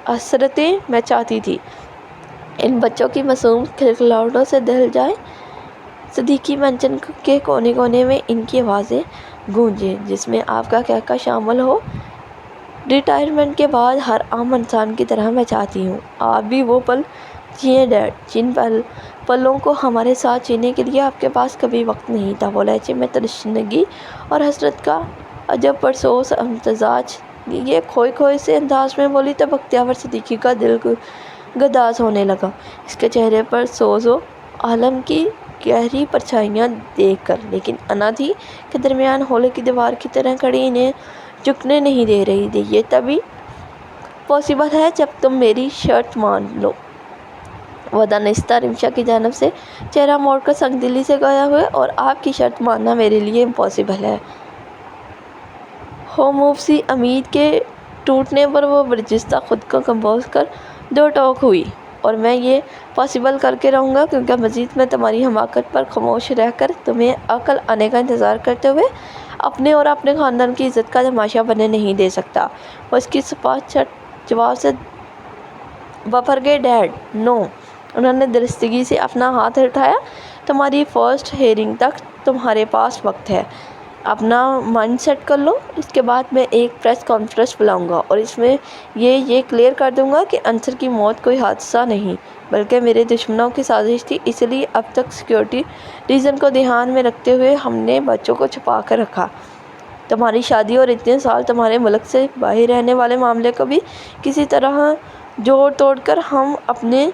A: حسرتیں میں چاہتی تھی ان بچوں کی معصوم کھلکھلاہٹوں سے دہل جائیں. صدیقی مینشن کے کونے کونے میں ان کی آوازیں گونجیں، جس میں آپ کا کہکہ شامل ہو. ریٹائرمنٹ کے بعد ہر عام انسان کی طرح میں چاہتی ہوں آپ بھی وہ پل جئیں ڈیڈ جن پلوں کو ہمارے ساتھ جینے کے لیے آپ کے پاس کبھی وقت نہیں تھا. وہ لہجے میں تشنگی اور حسرت کا عجب پرسوس امتزاج یہ کھوئے سے انداز میں بولی تو بختیور صدیقی کا دل گداز ہونے لگا اس کے چہرے پر سوز و عالم کی گہری پرچھائیاں دیکھ کر. لیکن انا تھی کہ درمیان ہولے کی دیوار کی طرح کھڑی انہیں جھکنے نہیں دے رہی تھی. یہ تبھی پاسبل ہے جب تم میری شرط مان لو. وہ دانستہ رمشا کی جانب سے چہرہ موڑ کر سنگ دلی سے گایا ہوئے. اور آپ کی شرط ماننا میرے لیے امپاسبل ہے. خاموشی امید کے ٹوٹنے پر وہ برجستہ خود کو کمپوز کر دو ٹوک ہوئی. اور میں یہ پاسبل کر کے رہوں گا کیونکہ مزید میں تمہاری حماقت پر خاموش رہ کر تمہیں عقل آنے کا انتظار کرتے ہوئے اپنے اور اپنے خاندان کی عزت کا تماشا بننے نہیں دے سکتا. وہ اس کی سپاٹ جواب سے بفر گئے. ڈیڈ نو. انہوں نے درستگی سے اپنا ہاتھ اٹھایا. تمہاری فرسٹ ہیئرنگ تک تمہارے پاس وقت ہے. اپنا مائنڈ سیٹ کر لو. اس کے بعد میں ایک پریس کانفرنس بلاؤں گا اور اس میں یہ کلیئر کر دوں گا کہ انصر کی موت کوئی حادثہ نہیں بلکہ میرے دشمنوں کی سازش تھی. اس لیے اب تک سیکیورٹی ریزن کو دھیان میں رکھتے ہوئے ہم نے بچوں کو چھپا کر رکھا. تمہاری شادی اور اتنے سال تمہارے ملک سے باہر رہنے والے معاملے کو بھی کسی طرح جوڑ توڑ کر ہم اپنے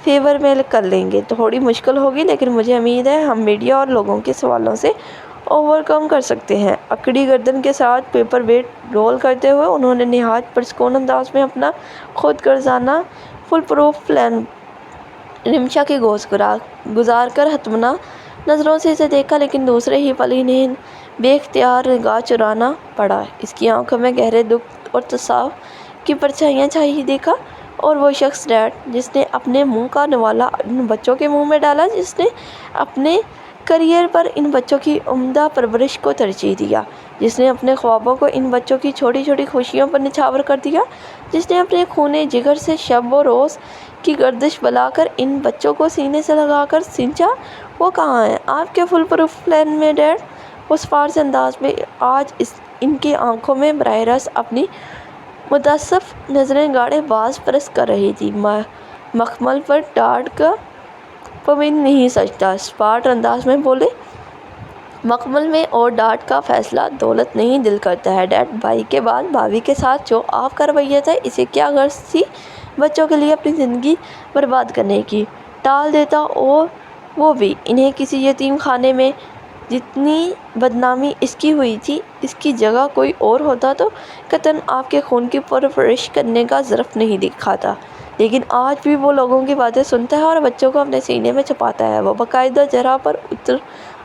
A: فیور میں کر لیں گے. تھوڑی مشکل ہوگی لیکن مجھے امید ہے ہم میڈیا اور لوگوں کے سوالوں سے اوور کم کر سکتے ہیں. اکڑی گردن کے ساتھ پیپر ویٹ رول کرتے ہوئے انہوں نے نہایت پرسکون انداز میں اپنا خود غرضانہ فل پروف پلان رمشا کی گوش گزار کر حتمنہ نظروں سے اسے دیکھا. لیکن دوسرے ہی پل انہیں بے اختیار نگاہ چرانا پڑا. اس کی آنکھوں میں گہرے دکھ اور تصاو کی پرچھائیاں چھائی دیکھا. اور وہ شخص ڈیڈ جس نے اپنے منہ کا نوالا ان بچوں کے منہ میں ڈالا، جس نے اپنے کیریئر پر ان بچوں کی عمدہ پرورش کو ترجیح دیا، جس نے اپنے خوابوں کو ان بچوں کی چھوٹی چھوٹی خوشیوں پر نچھاور کر دیا، جس نے اپنے خون جگر سے شب و روز کی گردش بلا کر ان بچوں کو سینے سے لگا کر سینچا، وہ کہاں ہے آپ کے فل پروف پلان میں ڈیڈ؟ اس فارس انداز میں آج ان کی آنکھوں میں براہ راست اپنی متاسف نظریں گاڑے باز پرست کر رہی تھی. مخمل پر ڈاڑھ کا پوند نہیں سجتا. اسپاٹ انداز میں بولے مکمل میں اور ڈاٹ کا فیصلہ دولت نہیں دل کرتا ہے ڈیڈ۔ بھائی کے بعد بھابھی کے ساتھ جو آپ کا رویہ تھا، اسے کیا غرض تھی بچوں کے لیے اپنی زندگی برباد کرنے کی؟ ٹال دیتا، اور وہ بھی انہیں کسی یتیم خانے میں۔ جتنی بدنامی اس کی ہوئی تھی، اس کی جگہ کوئی اور ہوتا تو قطعاً آپ کے خون کی پرورش کرنے کا ظرف نہیں دکھاتا، لیکن آج بھی وہ لوگوں کی باتیں سنتا ہے اور بچوں کو اپنے سینے میں چھپاتا ہے۔ وہ باقاعدہ جرح پر اتر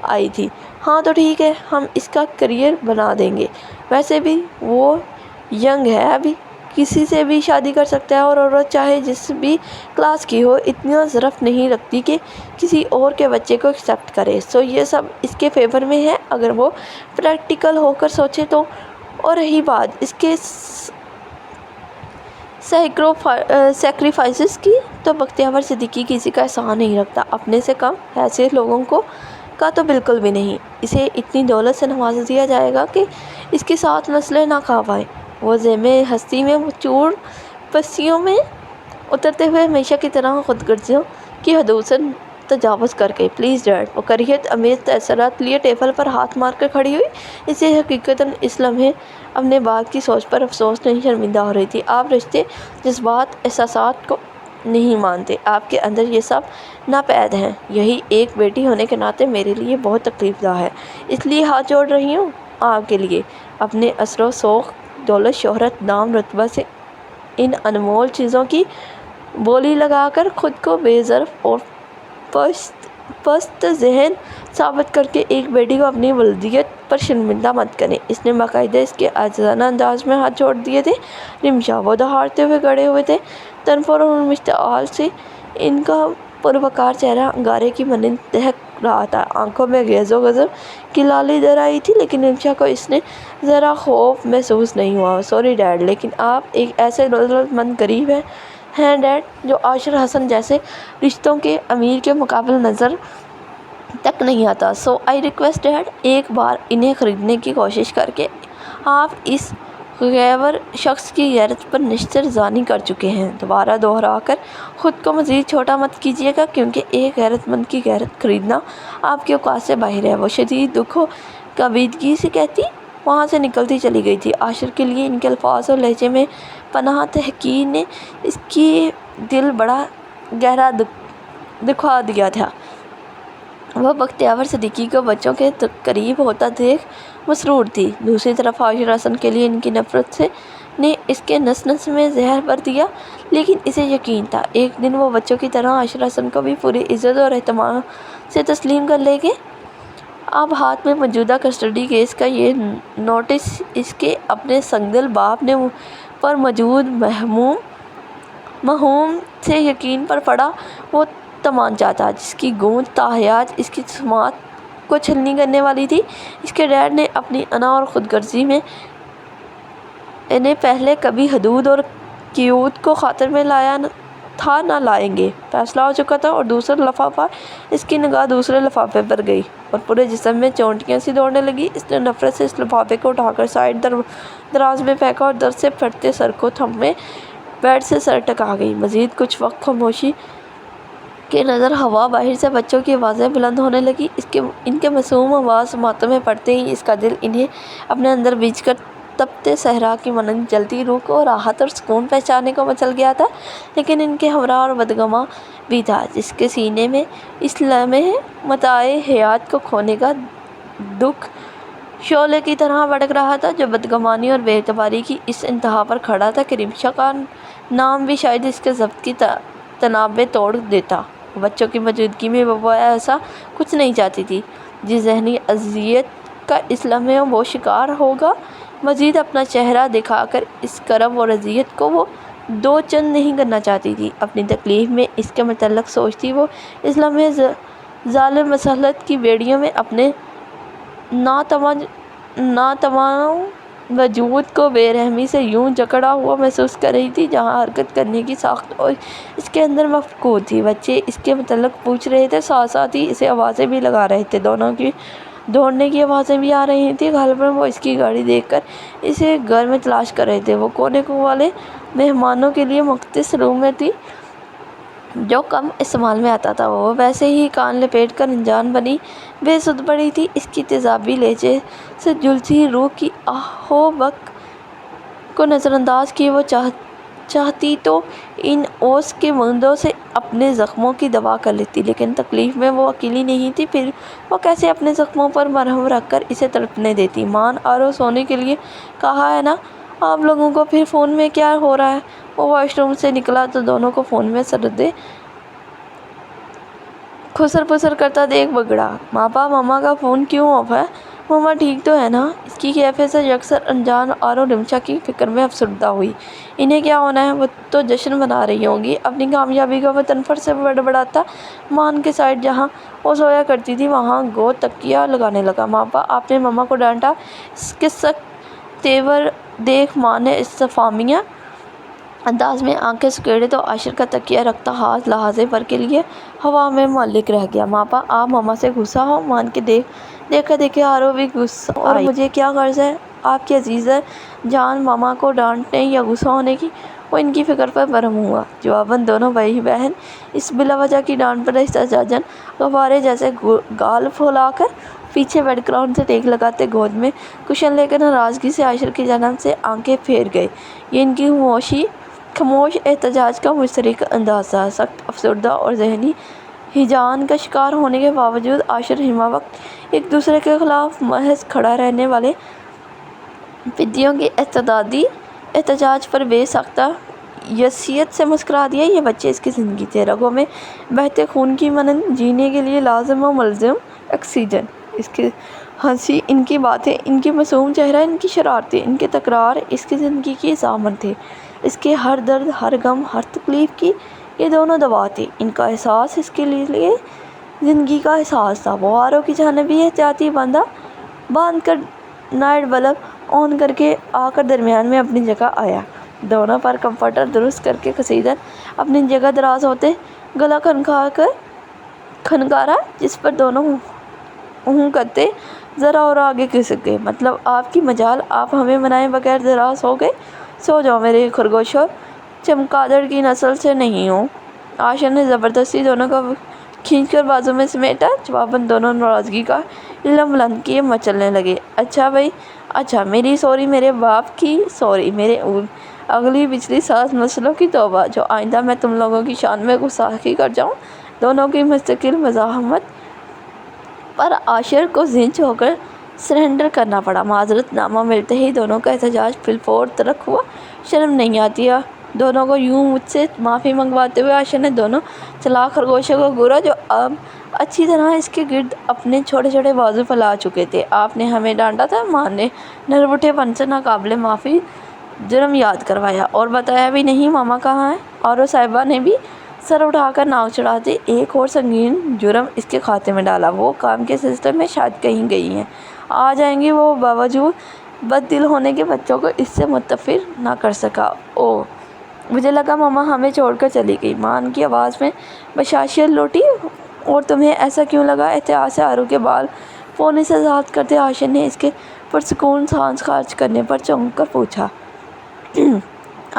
A: آئی تھی۔ ہاں تو ٹھیک ہے، ہم اس کا کیریئر بنا دیں گے۔ ویسے بھی وہ ینگ ہے، ابھی کسی سے بھی شادی کر سکتا ہے، اور عورت چاہے جس بھی کلاس کی ہو، اتنا ظرف نہیں رکھتی کہ کسی اور کے بچے کو ایکسیپٹ کرے۔ سو یہ سب اس کے فیور میں ہے اگر وہ پریکٹیکل ہو کر سوچے تو۔ اور رہی بات اس کے سیکریفائسز کی، تو بختیور صدیقی کسی کا احسان نہیں رکھتا، اپنے سے کم حیثیت لوگوں کا تو بالکل بھی نہیں۔ اسے اتنی دولت سے نواز دیا جائے گا کہ اس کے ساتھ نسلیں نہ کھا پائیں۔ وہ ذیم ہستی میں چور پستیوں میں اترتے ہوئے ہمیشہ کی طرح خود غرضیوں کی حدود سے تجاوز کر گئی۔ Please dad. وہ کراہیت آمیز تاثرات لیے ٹیبل پر ہاتھ مار کر کھڑی ہوئی۔ اسے حقیقتاً اس لمحے اپنے باپ کی سوچ پر افسوس نہیں، شرمندہ ہو رہی تھی۔ آپ رشتے، جذبات، احساسات کو نہیں مانتے، آپ کے اندر یہ سب ناپید ہیں۔ یہی ایک بیٹی ہونے کے ناطے میرے لیے بہت تکلیف دہ ہے، اس لیے ہاتھ جوڑ رہی ہوں آپ کے لیے۔ اپنے اثر و شوق، دولت، شہرت، نام، رتبہ سے ان انمول چیزوں کی بولی لگا کر خود کو بے ظرف اور پست ذہن ثابت کر کے ایک بیٹی کو اپنی ولدیت پر شرمندہ مت کریں۔ اس نے باقاعدہ اس کے عاجزانہ انداز میں ہاتھ جوڑ دیے تھے۔ رمشا، وہ دہاڑتے ہوئے کھڑے ہوئے تھے، تنفر اور مشتعل سے ان کا پروقار چہرہ انگارے کی مانند دہک رہا تھا۔ آنکھوں میں غیظ و غضب کی لالی در آئی تھی، لیکن رمشا کو اس نے ذرا خوف محسوس نہیں ہوا۔ سوری ڈیڈ، لیکن آپ ایک ایسے دولت مند غریب ہیں ڈیڈ، جو عاشر حسن جیسے رشتوں کے امیر کے مقابل نظر تک نہیں آتا۔ سو آئی ریکویسٹ ڈیڈ، ایک بار انہیں خریدنے کی کوشش کر کے آپ اس غیور شخص کی غیرت پر نشتر زانی کر چکے ہیں۔ دوبارہ دوہرا کر خود کو مزید چھوٹا مت کیجیے گا، کیونکہ ایک غیرت مند کی غیرت خریدنا آپ کی اوقات سے باہر ہے۔ وہ شدید دکھ و کبیدگی سے کہتی وہاں سے نکلتی چلی گئی تھی۔ عاشر کے لیے ان کے الفاظ اور لہجے میں پناہ تحقیر نے اس کی دل بڑا گہرا دکھا دیا تھا۔ وہ بختیور صدیقی کو بچوں کے قریب ہوتا دیکھ مسرور تھی۔ دوسری طرف عاشر حسن کے لیے ان کی نفرت نے اس کے نس نس میں زہر بھر دیا، لیکن اسے یقین تھا ایک دن وہ بچوں کی طرح عاشر حسن کو بھی پوری عزت اور اہتمام سے تسلیم کر لیں گے۔ اب ہاتھ میں موجودہ کسٹڈی کیس کا یہ نوٹس اس کے اپنے سنگدل باپ نے پر موجود مہموم سے یقین پر پڑا۔ وہ تمانچہ تھا جس کی گونج تاحیات اس کی سماعت کو چھلنی کرنے والی تھی۔ اس کے ڈیڈ نے اپنی انا اور خود غرضی میں انہیں پہلے کبھی حدود اور قیود کو خاطر میں لایا تھا، نہ لائیں گے۔ فیصلہ ہو چکا تھا، اور دوسرا لفافہ، اس کی نگاہ دوسرے لفافے پر گئی اور پورے جسم میں چونٹیاں سی دوڑنے لگی۔ اس نے نفرت سے اس لفافے کو اٹھا کر سائڈ دراز میں پھینکا اور درد سے پھٹتے سر کو تھامے بیڈ سے سر ٹکا گئی۔ مزید کچھ وقت خاموشی کے نظر ہوا باہر سے بچوں کی آوازیں بلند ہونے لگی۔ ان کے معصوم آواز ماتم میں پڑتے ہی اس کا دل انہیں اپنے اندر بیچ کر تپتے صحرا کی مانند جلتی روح کو راحت اور سکون پہنچانے کو مچل گیا تھا، لیکن ان کے ہمراہ اور بدگماں بھی تھا، جس کے سینے میں اس لمحے متاع حیات کو کھونے کا دکھ شعلے کی طرح بھڑک رہا تھا، جو بدگمانی اور بے اعتباری کی اس انتہا پر کھڑا تھا کہ رمشا کا نام بھی شاید اس کے ضبط کی تنابیں توڑ دیتا۔ بچوں کی موجودگی میں وہ ایسا کچھ نہیں چاہتی تھی جس ذہنی اذیت کا اس لمحے وہ شکار ہوگا۔ مزید اپنا چہرہ دکھا کر اس کرب اور اذیت کو وہ دو چند نہیں کرنا چاہتی تھی۔ اپنی تکلیف میں اس کے متعلق سوچتی وہ اس لمحے ظالم مسلط کی بیڑیوں میں اپنے ناتواں وجود کو بے رحمی سے یوں جکڑا ہوا محسوس کر رہی تھی جہاں حرکت کرنے کی ساخت اس کے اندر مفقود تھی۔ بچے اس کے متعلق پوچھ رہے تھے، ساتھ ساتھ ہی اسے آوازیں بھی لگا رہے تھے۔ دونوں کی دوڑنے کی آوازیں بھی آ رہی تھیں۔ غالباً وہ اس کی گاڑی دیکھ کر اسے گھر میں تلاش کر رہے تھے۔ وہ کونے والے مہمانوں کے لیے مختص روم میں تھی جو کم استعمال میں آتا تھا، وہ ویسے ہی کان لپیٹ کر انجان بنی بے سدھ پڑی تھی۔ اس کی تیزابی لہجے سے جھلسی روح کی آہو بک کو نظر انداز کیے وہ چاہتی تو ان اوس کے مندوں سے اپنے زخموں کی دوا کر لیتی، لیکن تکلیف میں وہ اکیلی نہیں تھی۔ پھر وہ کیسے اپنے زخموں پر مرہم رکھ کر اسے تڑپنے دیتی؟ مان آرو سونے کے لیے کہا ہے نا آپ لوگوں کو، پھر فون میں کیا ہو رہا ہے؟ وہ واش روم سے نکلا تو دونوں کو فون میں سردے خسر پسر کرتا دیکھ بگڑا۔ پاپا، ماما کا فون کیوں آف ہے؟ ماما ٹھیک تو ہے نا؟ اس کی کیفیت سے یکسر انجان آرو رمشا کی فکر میں افسردہ ہوئی۔ انہیں کیا ہونا ہے؟ وہ تو جشن منا رہی ہوں گی اپنی کامیابی کا۔ وہ تنفر سے بڑبڑاتا مان کے سائڈ جہاں وہ سویا کرتی تھی وہاں گود تکیہ لگانے لگا۔ پاپا، آپ نے ماما کو ڈانٹا؟ اس کے سخت تیور دیکھ ماں نے استفہامیہ انداز میں آنکھیں سکیڑے تو عاشر کا تکیہ رکھتا ہاتھ لحاظے پر کے لیے ہوا میں معلق رہ گیا۔ پاپا، آپ ماما سے غصہ ہو؟ مان کے دیکھا دیکھے آرو بھی غصہ اور مجھے کیا غرض ہے آپ کی عزیز جان ماما کو ڈانٹنے یا غصہ ہونے کی؟ وہ ان کی فکر پر برہم ہوا۔ جواباً دونوں بھائی بہن اس بلا وجہ کی ڈانٹ پر احتجاجاً غبارے جیسے گال پھولا کر پیچھے بیک گراؤنڈ سے ٹیک لگاتے گود میں کشن لے کر ناراضگی سے عاشر کی جانب سے آنکھیں پھیر گئے۔ یہ ان کی خاموش احتجاج کا مشترکہ انداز تھا۔ سخت افسردہ اور ذہنی ہیجان کا شکار ہونے کے باوجود عاشر ہمہ وقت ایک دوسرے کے خلاف محض کھڑا رہنے والے پدیوں کے اتحادی احتجاج پر بے ساختہ یسیت سے مسکرا دیا۔ یہ بچے اس کی زندگی تھے، رگوں میں بہتے خون کی مانند جینے کے لیے لازم و ملزم آکسیجن۔ اس کی ہنسی، ان کی باتیں، ان کی معصوم چہرہ، ان کی شرارتیں، ان کے تکرار اس کی زندگی کی ضامن تھے۔ اس کے ہر درد، ہر غم، ہر تکلیف کی یہ دونوں دوا تھے۔ ان کا احساس اس کے لیے زندگی کا احساس تھا۔ وہ آرو کی جانب بھی احتیاطی باندھ کر نائٹ بلب آن کر کے آ کر درمیان میں اپنی جگہ آیا۔ دونوں پر کمفرٹر درست کر کے کشیدن اپنی جگہ دراز ہوتے گلا کھنکارا، جس پر دونوں ہوں کرتے ذرا اور آگے کھسک گئے۔ مطلب آپ کی مجال، آپ ہمیں منائے بغیر دراز ہو گئے؟ سو جاؤ میرے خرگوشوں، چمگادڑ کی نسل سے نہیں ہوں۔ عاشر نے زبردستی دونوں کو کھینچ کر بازو میں سمیٹا۔ جواباً دونوں ناراضگی کا علم بلند کیے مچلنے لگے۔ اچھا بھائی، اچھا، میری سوری، میرے باپ کی سوری، میرے اگلی پچھلی 7 نسلوں کی توبہ جو آئندہ میں تم لوگوں کی شان میں گستاخی کر جاؤں۔ دونوں کی مستقل مزاحمت پر عاشر کو زنچ ہو کر سرنڈر کرنا پڑا۔ معذرت نامہ ملتے ہی دونوں کا احتجاج بالفور ترک ہوا۔ شرم نہیں آتی دونوں کو یوں؟ مجھ سے معافی منگواتے ہوئے عاشر نے دونوں چلاک خرگوشوں کو گورا جو اب اچھی طرح اس کے گرد اپنے چھوٹے چھوٹے بازو پھیلا چکے تھے۔ آپ نے ہمیں ڈانٹا تھا؟ ماں نے نربھٹے پن سے ناقابل معافی جرم یاد کروایا۔ اور بتایا بھی نہیں؟ ماما کہاں ہیں؟ آرو صاحبہ نے بھی سر اٹھا کر ناک چڑھاتے ایک اور سنگین جرم اس کے کھاتے میں ڈالا۔ وہ کام کے سلسلے میں شاید کہیں گئی ہیں، آ جائیں گی۔ وہ باوجود بد دل ہونے کے بچوں کو اس سے متفق نہ کر سکا۔ اوہ، مجھے لگا ماما ہمیں چھوڑ کر چلی گئی۔ مان کی آواز میں بشاشیت لوٹی۔ اور تمہیں ایسا کیوں لگا؟ احتیاط سے آرو کے بال پونے سے آزاد کرتے عاشر نے اس کے پرسکون سانس خارج کرنے پر چونک کر پوچھا۔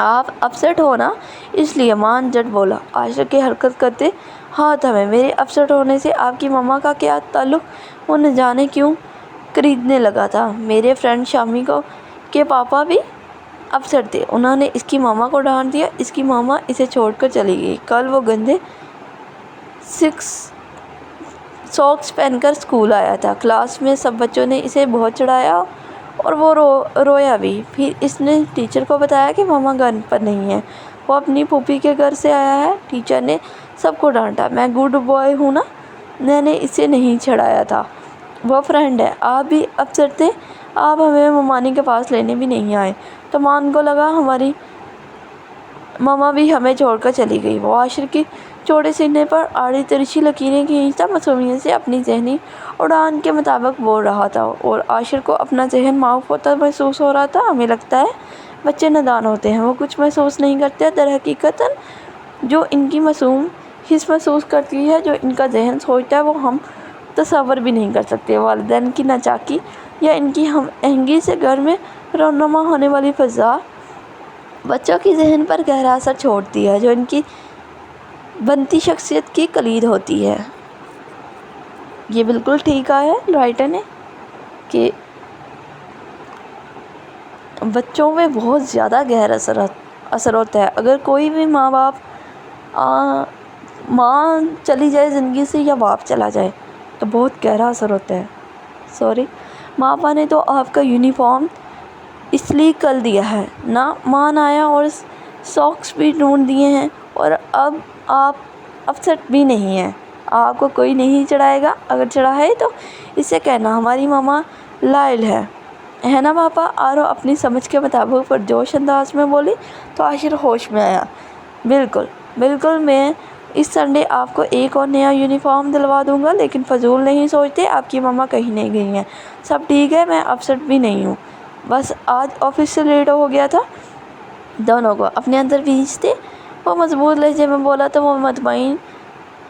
A: آپ اپسیٹ ہو نا، اس لیے؟ مان جھٹ بولا۔ عاشر کے حرکت کرتے ہاتھ ہمیں میرے اپسیٹ ہونے سے آپ کی ماما کا کیا تعلق؟ وہ نہ جانے کیوں کریدنے لگا تھا۔ میرے فرینڈ شامی کے پاپا بھی اپسیٹ تھے، انہوں نے اس کی ماما کو ڈانٹ دیا۔ اس کی ماما اسے چھوڑ کر چلی گئی۔ کل وہ گندے سوکس پہن کر اسکول آیا تھا۔ کلاس میں سب بچوں نے اسے بہت چڑھایا اور وہ رویا بھی۔ پھر اس نے ٹیچر کو بتایا کہ ماما گھر پر نہیں ہے، وہ اپنی پھوپھی کے گھر سے آیا ہے۔ ٹیچر نے سب کو ڈانٹا۔ میں گڈ بوائے ہوں نا، میں نے اسے نہیں چھڑایا تھا، وہ فرینڈ ہے۔ آپ بھی اپسیٹ تھے، آپ ہمیں ممانی کے پاس لینے بھی نہیں آئے۔ تو مان کو لگا ہماری ماما بھی ہمیں چھوڑ کر چلی گئی۔ وہ عاشر کی چوڑے سینے پر آڑی ترچھی لکیریں کھینچتا معصومیت سے اپنی ذہنی اڑان کے مطابق بول رہا تھا، اور عاشر کو اپنا ذہن معاف ہوتا محسوس ہو رہا تھا۔ ہمیں لگتا ہے بچے نادان ہوتے ہیں، وہ کچھ محسوس نہیں کرتے۔ در حقیقت جو ان کی معصوم حس محسوس کرتی ہے، جو ان کا ذہن سوچتا ہے، وہ ہم تصور بھی نہیں کر سکتے۔ والدین کی ناچاکی یا ان کی ہم آہنگی سے گھر میں رونما ہونے والی فضا بچوں کے ذہن پر گہرا اثر چھوڑتی ہے، جو ان کی بنتی شخصیت کی کلید ہوتی ہے۔ یہ بالکل ٹھیک کہا ہے رائٹر نے کہ بچوں میں بہت زیادہ گہرا اثر ہوتا ہے۔ اگر کوئی بھی ماں چلی جائے زندگی سے یا باپ چلا جائے تو بہت گہرا اثر ہوتا ہے۔ ماں باپ نے تو آپ کا یونیفارم اس لیے کر دیا ہے، نہ مان آیا اور ساکس بھی ڈھونڈ دیے ہیں، اور اب آپ اپسٹ بھی نہیں ہیں۔ آپ کو کوئی نہیں چڑھائے گا، اگر چڑھا ہے تو اسے کہنا ہماری ماما لائل ہے نا پاپا؟ آرو اپنی سمجھ کے مطابق پرجوش انداز میں بولی تو عاشر ہوش میں آیا۔ بالکل میں اس سنڈے آپ کو ایک اور نیا یونیفارم دلوا دوں گا، لیکن فضول نہیں سوچتے، آپ کی ماما کہیں نہیں گئی ہیں، سب ٹھیک ہے، میں اپسٹ بھی نہیں ہوں، بس آج آفس سے لیٹ ہو گیا تھا۔ دونوں کو اپنے اندر بھیجتے وہ مضبوط لہجے میں بولا تو وہ مطمئن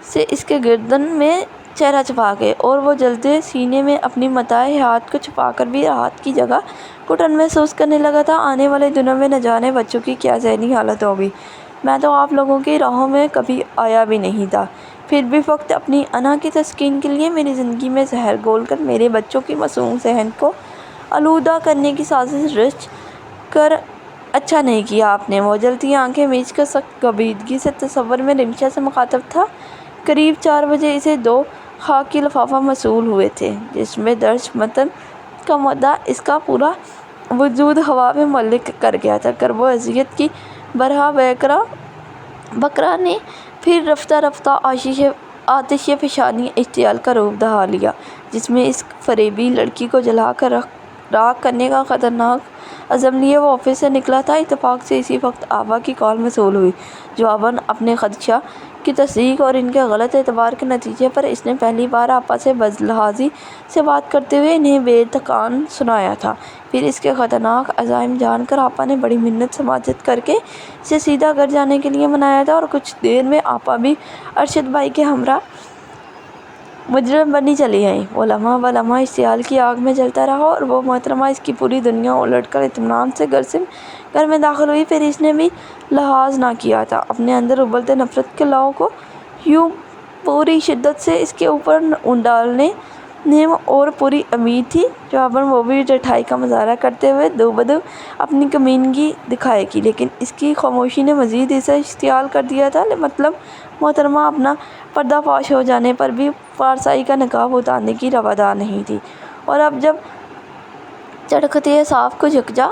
A: سے اس کے گردن میں چہرہ چھپا گئے، اور وہ جلتے سینے میں اپنی متاع ہاتھ کو چھپا کر بھی ہاتھ کی جگہ گھٹن محسوس کرنے لگا تھا۔ آنے والے دنوں میں نہ جانے بچوں کی کیا ذہنی حالت ہوگی، میں تو آپ لوگوں کی راہوں میں کبھی آیا بھی نہیں تھا، پھر بھی فقط اپنی انا کی تسکین کے لیے میری زندگی میں زہر گھول کر میرے بچوں کی معصوم ذہن کو آلودہ کرنے کی سازش رچ کر اچھا نہیں کیا آپ نے۔ وہ جلتی آنکھیں میچ کر سخت کشیدگی سے تصور میں رمشا سے مخاطب تھا۔ قریب 4 بجے اسے 2 خاکی لفافہ موصول ہوئے تھے، جس میں درج متن کا مدعا اس کا پورا وجود ہوا میں معلق کر گیا تھا۔ کرب و اذیت کی برہا بکرا نے پھر رفتہ رفتہ آتش فشانی اشتعال کا روپ دھار لیا، جس میں اس فریبی لڑکی کو جلا کر راکھ کرنے کا خطرناک عزم لیے وہ آفس سے نکلا تھا۔ اتفاق سے اسی وقت آبا کی کال موصول ہوئی۔ جواباً اپنے خدشہ کی تصدیق اور ان کے غلط اعتبار کے نتیجے پر اس نے پہلی بار آپا سے بدلحاظی سے بات کرتے ہوئے انہیں بے تکان سنایا تھا۔ پھر اس کے خطرناک عزائم جان کر آپا نے بڑی منت سماجت کر کے اسے سیدھا گھر جانے کے لیے منایا تھا، اور کچھ دیر میں آپا بھی ارشد بھائی کے ہمراہ مجرم بنی چلی آئیں۔ وہ لمحہ بہ لمحہ اشتعال کی آگ میں جلتا رہا، اور وہ محترمہ اس کی پوری دنیا الٹ کر اطمینان سے گھر میں داخل ہوئی۔ پھر اس نے بھی لحاظ نہ کیا تھا اپنے اندر ابلتے نفرت کے لہو کو یوں پوری شدت سے اس کے اوپر اونڈالنے میں، اور پوری امید تھی جواباً وہ بھی ڈٹھائی کا مظاہرہ کرتے ہوئے دو بدو اپنی کمینگی دکھائے گی، لیکن اس کی خاموشی نے مزید اسے اشتعال کر دیا تھا۔ مطلب محترمہ اپنا پردہ فاش ہو جانے پر بھی پارسائی کا نقاب اتارنے کی روادار نہیں تھی، اور اب جب چڑھکتے صاف کو یکجا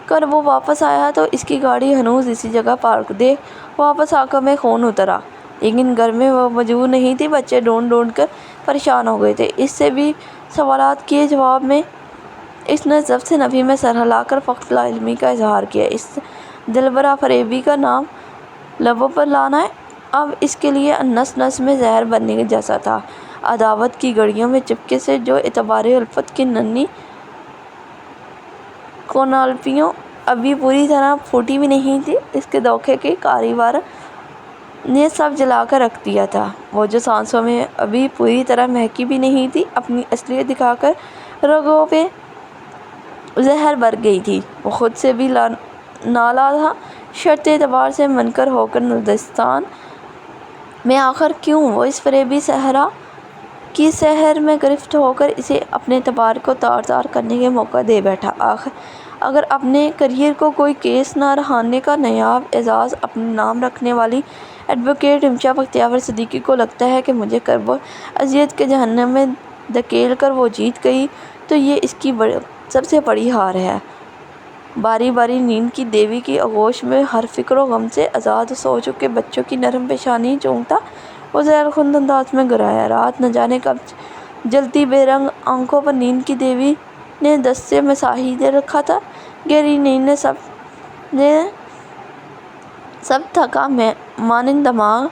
A: کر وہ واپس آیا تو اس کی گاڑی ہنوز اسی جگہ پارک دیکھ واپس آنکھوں میں خون اترا، لیکن گھر میں وہ موجود نہیں تھی۔ بچے ڈھونڈ ڈھونڈ کر پریشان ہو گئے تھے۔ اس سے بھی سوالات کیے جواب میں اس نے ضبط نفی میں سر ہلا کر فقط لا علمی کا اظہار کیا۔ اس دلبرا فریبی کا نام لبوں پر لانا اب اس کے لیے نس نس میں زہر بننے جیسا تھا۔ عداوت کی گڑھیوں میں چپکے سے جو اعتبار الفت کی ننھی کونالپیوں ابھی پوری طرح پھوٹی بھی نہیں تھی، اس کے دھوکے کے کاروبار نے سب جلا کر رکھ دیا تھا۔ وہ جو سانسوں میں ابھی پوری طرح مہکی بھی نہیں تھی، اپنی اصلیت دکھا کر رگوں پہ زہر بھر گئی تھی۔ وہ خود سے بھی نالا تھا، شرط اعتبار سے منکر ہو کر نردستان میں آخر کیوں وہ اس فریبی صحرا کی سحر میں گرفت ہو کر اسے اپنے اعتبار کو تار تار کرنے کے موقع دے بیٹھا۔ آخر اگر اپنے کیریئر کو کوئی کیس نہ رہانے کا نایاب اعزاز اپنے نام رکھنے والی ایڈوکیٹ رمشا بختیار صدیقی کو لگتا ہے کہ مجھے کرب و اذیت کے جہنم میں دھکیل کر وہ جیت گئی، تو یہ اس کی سب سے بڑی ہار ہے۔ باری باری نیند کی دیوی کی آغوش میں ہر فکر و غم سے آزاد سو چکے بچوں کی نرم پیشانی چومتا وہ زہر خند انداز میں گرایا۔ رات نہ جانے کب جلتی بے رنگ آنکھوں پر نیند کی دیوی نے دست سے مساحی دے رکھا تھا۔ گہری نیند نے سب تھکا مانند دماغ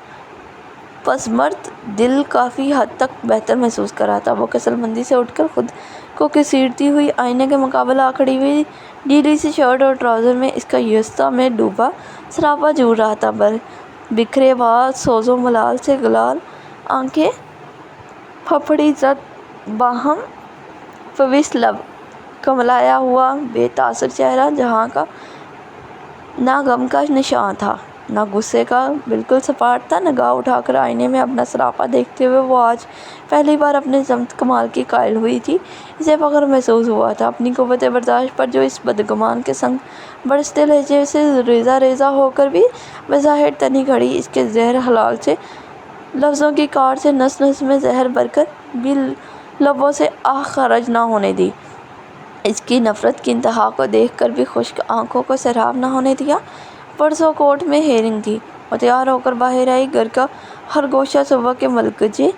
A: پسمرد دل کافی حد تک بہتر محسوس کر رہا تھا۔ وہ کسل مندی سے اٹھ کر خود کو گھسیٹتی ہوئی آئینے کے مقابل آ کھڑی ہوئی۔ ڈھیلی سی شرٹ اور ٹراؤزر میں اس کا یوستا میں ڈوبا سراپا جھول رہا تھا، بکھرے بال سوز و ملال سے گلال آنکھیں، پھپھڑی زد باہم فوس لب، کملایا ہوا بے تاثر چہرہ جہاں کا نہ غم کا نشاں تھا
B: نہ غصے کا بالکل سپاٹ تھا، نگاہ اٹھا کر آئینے میں اپنا سراپا دیکھتے ہوئے وہ آج پہلی بار اپنے ضبط کمال کی قائل ہوئی تھی۔ اسے فخر محسوس ہوا تھا اپنی قوت برداشت پر، جو اس بدگمان کے سنگ برستے لہجے سے ریزہ ریزہ ہو کر بھی بظاہر تنی کھڑی اس کے زہر حلال سے لفظوں کی کاٹ سے نس نس میں زہر بھر کر بھی لبوں سے آہ خارج نہ ہونے دی، اس کی نفرت کی انتہا کو دیکھ کر بھی خشک آنکھوں کو سیراب نہ ہونے دیا۔ پرسوں کورٹ میں ہیئرنگ تھی، وہ تیار ہو کر باہر آئی۔ گھر کا ہر گوشہ صبح کے ملکجے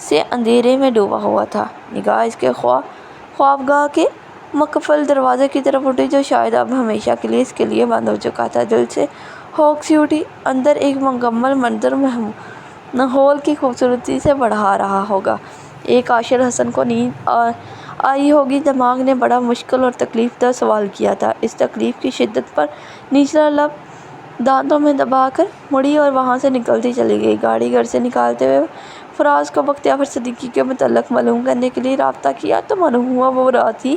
B: سے اندھیرے میں ڈوبا ہوا تھا۔ نگاہ اس کے خوابگاہ کے مقفل دروازے کی طرف اٹھی، جو شاید اب ہمیشہ کے لیے اس کے لیے بند ہو چکا تھا۔ دل سے ہوک سی اٹھی، اندر ایک مکمل منظر ماحول کی خوبصورتی سے بڑھا رہا ہوگا۔ ایک عاشر حسن کو نیند آئی ہوگی۔ دماغ نے بڑا مشکل اور تکلیف دہ سوال کیا تھا۔ اس تکلیف کی شدت پر نچلا لب دانتوں میں دبا کر مڑی اور وہاں سے نکلتی چلی گئی۔ گاڑی گھر سے نکالتے ہوئے فراز کو بختیور صدیقی کے متعلق معلوم کرنے کے لیے رابطہ کیا تو معلوم ہوا وہ رات ہی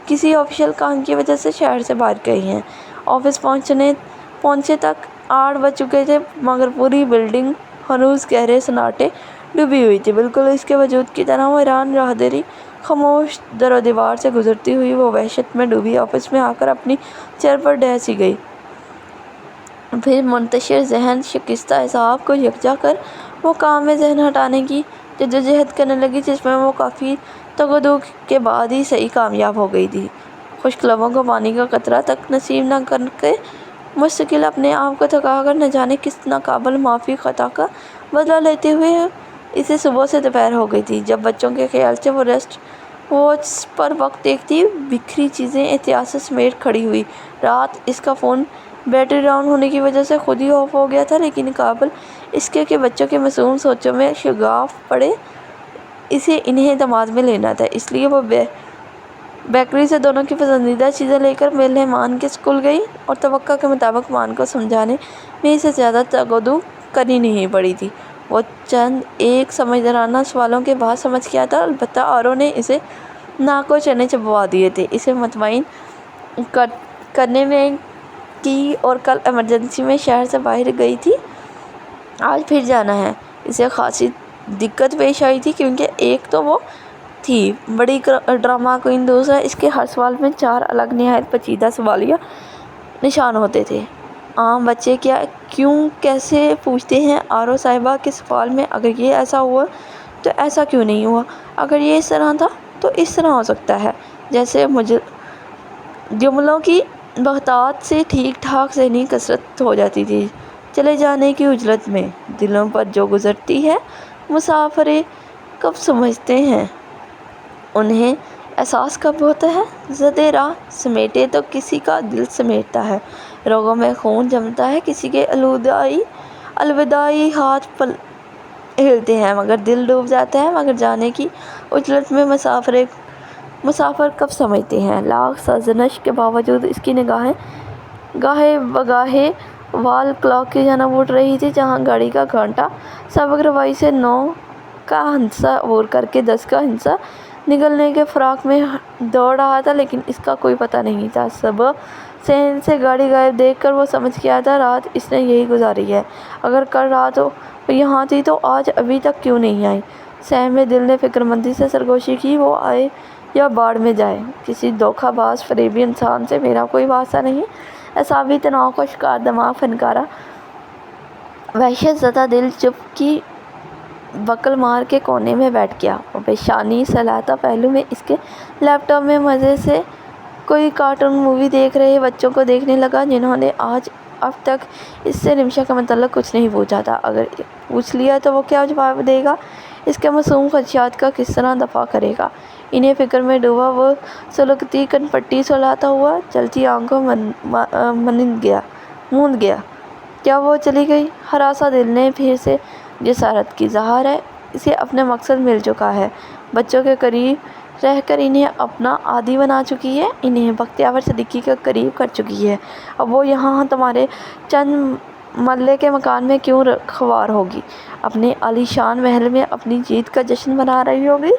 B: کسی آفیشیل کام کی وجہ سے شہر سے باہر گئی ہیں۔ آفس پہنچے تک 8 بج چکے تھے، مگر پوری بلڈنگ ہنوز گہرے سناٹے ڈوبی ہوئی تھی۔ بالکل اس کے وجود کی طرح ویران راہداری خاموش در و دیوار سے گزرتی ہوئی وہ وحشت میں ڈوبی آفس میں آ کر اپنی چیئر پر ڈھہ سی گئی۔ پھر منتشر ذہن شکستہ اعصاب کو یکجا کر وہ کام میں ذہن ہٹانے کی جدوجہد کرنے لگی، جس میں وہ کافی تگ و دو کے بعد ہی صحیح کامیاب ہو گئی تھی۔ خشک لبوں کو پانی کا قطرہ تک نصیب نہ کر کے مستقل اپنے آپ کو تھکا کر نہ جانے کس ناقابل معافی خطا کا بدلہ لیتے ہوئے اسے صبح سے دوپہر ہو گئی تھی۔ جب بچوں کے خیال سے وہ ریسٹ واچ پر وقت دیکھتی، بکھری چیزیں احتیاط سے سمیٹ کھڑی ہوئی۔ رات اس کا فون بیٹری ڈاؤن ہونے کی وجہ سے خود ہی آف ہو گیا تھا، لیکن قابل اس کے کہ بچوں کے معصوم سوچوں میں شگاف پڑے، اسے انہیں اعتماد میں لینا تھا۔ اس لیے وہ بیکری سے دونوں کی پسندیدہ چیزیں لے کر میلے مان کے اسکول گئی، اور توقع کے مطابق مان کو سمجھانے میں اسے زیادہ تگ و دو کرنی نہیں پڑی تھی۔ وہ چند ایک سمجھدارانہ سوالوں کے بعد سمجھ گیا تھا، البتہ آرو نے اسے ناک و چنے چبوا دیے تھے، اسے مطمئن کرنے میں کہ اور کل ایمرجنسی میں شہر سے باہر گئی تھی، آج پھر جانا ہے۔ اسے خاصی دقت پیش آئی تھی، کیونکہ ایک تو وہ تھی بڑی ڈرامہ کوئین، دوسرا اس کے ہر سوال میں 4 الگ نہایت پیچیدہ سوالیہ نشان ہوتے تھے۔ عام بچے کیا، کیوں، کیسے پوچھتے ہیں آرو صاحبہ کے سوال میں، اگر یہ ایسا ہوا تو ایسا کیوں نہیں ہوا، اگر یہ اس طرح تھا تو اس طرح ہو سکتا ہے، جیسے جملوں کی بغتات سے ٹھیک ٹھاک ذہنی کسرت ہو جاتی تھی۔ چلے جانے کی عجلت میں دلوں پر جو گزرتی ہے، مسافرے کب سمجھتے ہیں، انہیں احساس کب ہوتا ہے۔ زدِ راہ سمیٹے تو کسی کا دل سمیٹتا ہے، رگوں میں خون جمتا ہے، کسی کے الوداعی ہاتھ ہلتے ہیں، مگر دل ڈوب جاتا ہے۔ مگر جانے کی عجلت میں مسافر کب سمجھتے ہیں۔ لاکھ سرزنش کے باوجود اس کی نگاہیں گاہے بگاہے وال کلاک کی جانب اٹھ رہی تھی، جہاں گھڑی کا کانٹا سابق روائی سے 9 کا ہندسہ عبور کر کے 10 کا ہندسہ نگلنے کے فراق میں دوڑ رہا تھا، لیکن اس کا کوئی پتہ نہیں تھا۔ صبح صحن سے گاڑی غائب دیکھ کر وہ سمجھ گیا تھا، رات اس نے یہی گزاری ہے۔ اگر کل رات وہ یہاں تھی تو آج ابھی تک کیوں نہیں آئی۔ سہمے دل نے فکرمندی سے سرگوشی کی، وہ آئے یا باڑ میں جائے، کسی دھوکہ باز فریبی انسان سے میرا کوئی واسطہ نہیں۔ اعصابی تناؤ کا شکار دماغ فنکارہ وحشت زدہ دل چپ کی بکل مار کے کونے میں بیٹھ گیا۔ وہ پیشانی سہلاتا پہلو میں اس کے لیپ ٹاپ میں مزے سے کوئی کارٹون مووی دیکھ رہے بچوں کو دیکھنے لگا، جنہوں نے اب تک اس سے رمشا کے متعلق کچھ نہیں پوچھا تھا۔ اگر پوچھ لیا تو وہ کیا جواب دے گا، اس کے معصوم خدشات کا کس طرح دفاع کرے گا۔ انہیں فکر میں ڈوبا وہ سلگتی کن پٹی سلاتا ہوا چلتی آنکھوں موند گیا۔ کیا وہ چلی گئی؟ ہراساں دل نے پھر سے جسارت کی، ظاہر ہے اسے اپنا مقصد مل چکا ہے۔ بچوں کے قریب رہ کر انہیں اپنا عادی بنا چکی ہے، انہیں بختیور صدیقی کے قریب کر چکی ہے۔ اب وہ یہاں تمہارے چند مرلے کے مکان میں کیوں خوار ہوگی، اپنے عالی شان محل میں اپنی جیت کا جشن منا رہی ہوگی۔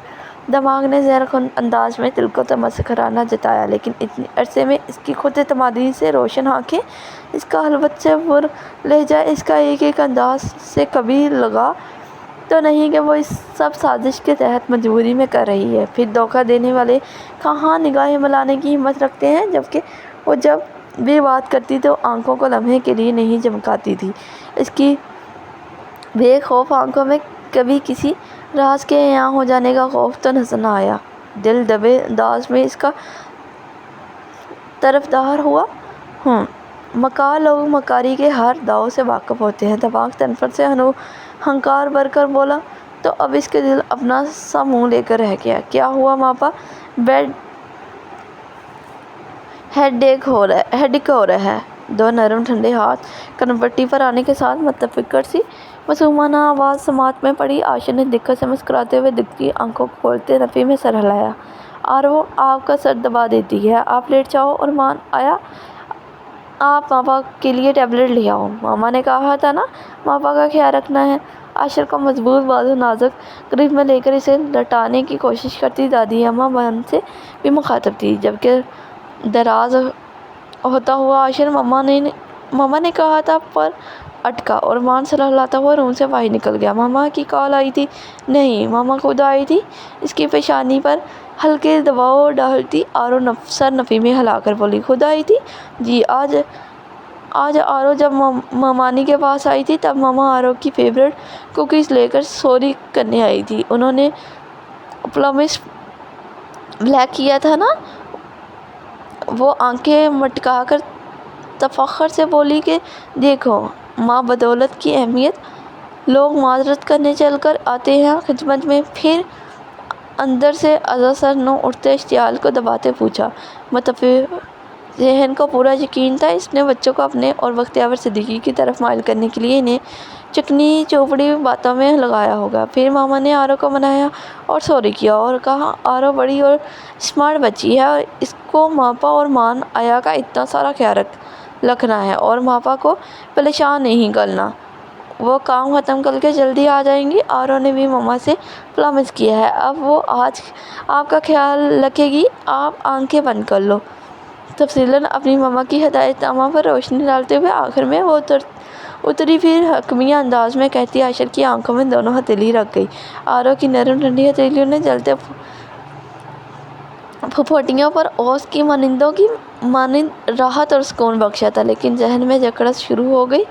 B: دماغ نے زہر خون انداز میں دل کو تمسخرانہ جتایا، لیکن اتنے عرصے میں اس کی خود اعتمادی سے روشن آنکھیں، اس کا حلوت سے پر لہجہ، اس کا ایک ایک انداز سے کبھی لگا تو نہیں کہ وہ اس سب سازش کے تحت مجبوری میں کر رہی ہے۔ پھر دھوکہ دینے والے کہاں نگاہیں ملانے کی ہمت رکھتے ہیں، جبکہ وہ جب بھی بات کرتی تو آنکھوں کو لمحے کے لیے نہیں جھمکاتی تھی۔ اس کی بے خوف آنکھوں میں کبھی کسی راز کے عیاں ہو جانے کا خوف تو نظر نہ آیا۔ دل دبے انداز میں اس کا طرفدار ہوا، مکار لوگ مکاری کے ہر داؤ سے واقف ہوتے ہیں۔ دماغ تنفر سے ہنکار بھر کر بولا تو اب اس کے دل اپنا سا منہ لے کر رہ گیا۔ کیا ہوا ماپا؟ ہیڈ ایک ہو رہا ہے۔ دو نرم ٹھنڈے ہاتھ کنپٹی پر آنے کے ساتھ متفکر سی معصومانہ آواز سماعت میں پڑی۔ عاشر نے دقت سے مسکراتے ہوئے دبتی آنکھوں کو کھولتے نفی میں سر ہلایا۔ آرو آپ کا سر دبا دیتی ہے، آپ لیٹ جاؤ۔ ارمان آیا، آپ ماپا کے لیے ٹیبلٹ لے آؤ۔ ماما نے کہا تھا نا ماپا کا خیال رکھنا ہے۔ عاشر کو مضبوط بازو نازک گرپ میں لے کر اسے لٹانے کی کوشش کرتی دادی اماں بہن سے بھی مخاطب تھی، جبکہ دراز ہوتا ہوا عاشر ماما نے کہا تھا پر اٹکا۔ ارمان سر ہلاتا ہوا روم سے باہر نکل گیا۔ ماما کی کال آئی تھی؟ نہیں، ماما خود آئی تھی۔ اس کی پیشانی پر ہلکے دباؤ ڈالتی آرو سر نفی میں ہلا کر بولی، خود آئی تھی؟ جی، آج آرو جب مامانی کے پاس آئی تھی تب ماما آرو کی فیورٹ کوکیز لے کر سوری کرنے آئی تھی۔ انہوں نے پلمس بلیک کیا تھا نا؟ وہ آنکھیں مٹکا کر تفخر سے بولی کہ دیکھو ماں بدولت کی اہمیت، لوگ معذرت کرنے چل کر آتے ہیں خدمت میں۔ پھر اندر سے ازاں سر نو اٹھتے اشتعال کو دباتے پوچھا۔ متفق ذہن کو پورا یقین تھا اس نے بچوں کو اپنے اور بختیور صدیقی کی طرف مائل کرنے کے لیے انہیں چکنی چوپڑی باتوں میں لگایا ہوگا۔ پھر ماما نے آرو کو منایا اور سوری کیا اور کہا آرو بڑی اور اسمارٹ بچی ہے اور اس کو ماپا اور مان آیا کا اتنا سارا خیال رکھنا ہے اور ماپا کو پریشان نہیں کرنا۔ وہ کام ختم کر کے جلدی آ جائیں گی۔ آرو نے بھی ماما سے پرامس کیا ہے، اب وہ آج آپ کا خیال رکھے گی۔ آپ آنکھیں بند کر لو۔ تفصیلاً اپنی ماما کی ہدایت نامہ پر روشنی ڈالتے ہوئے آخر میں وہ اتری، پھر حکمیہ انداز میں کہتی عاشر کی آنکھوں میں دونوں ہتھیلی رکھ گئی۔ آرو کی نرم ٹھنڈی ہتھیلیوں نے جلتے پھپھوٹیوں پر اوس کی مانند راحت اور سکون بخشا تھا، لیکن ذہن میں جکڑن شروع ہو گئی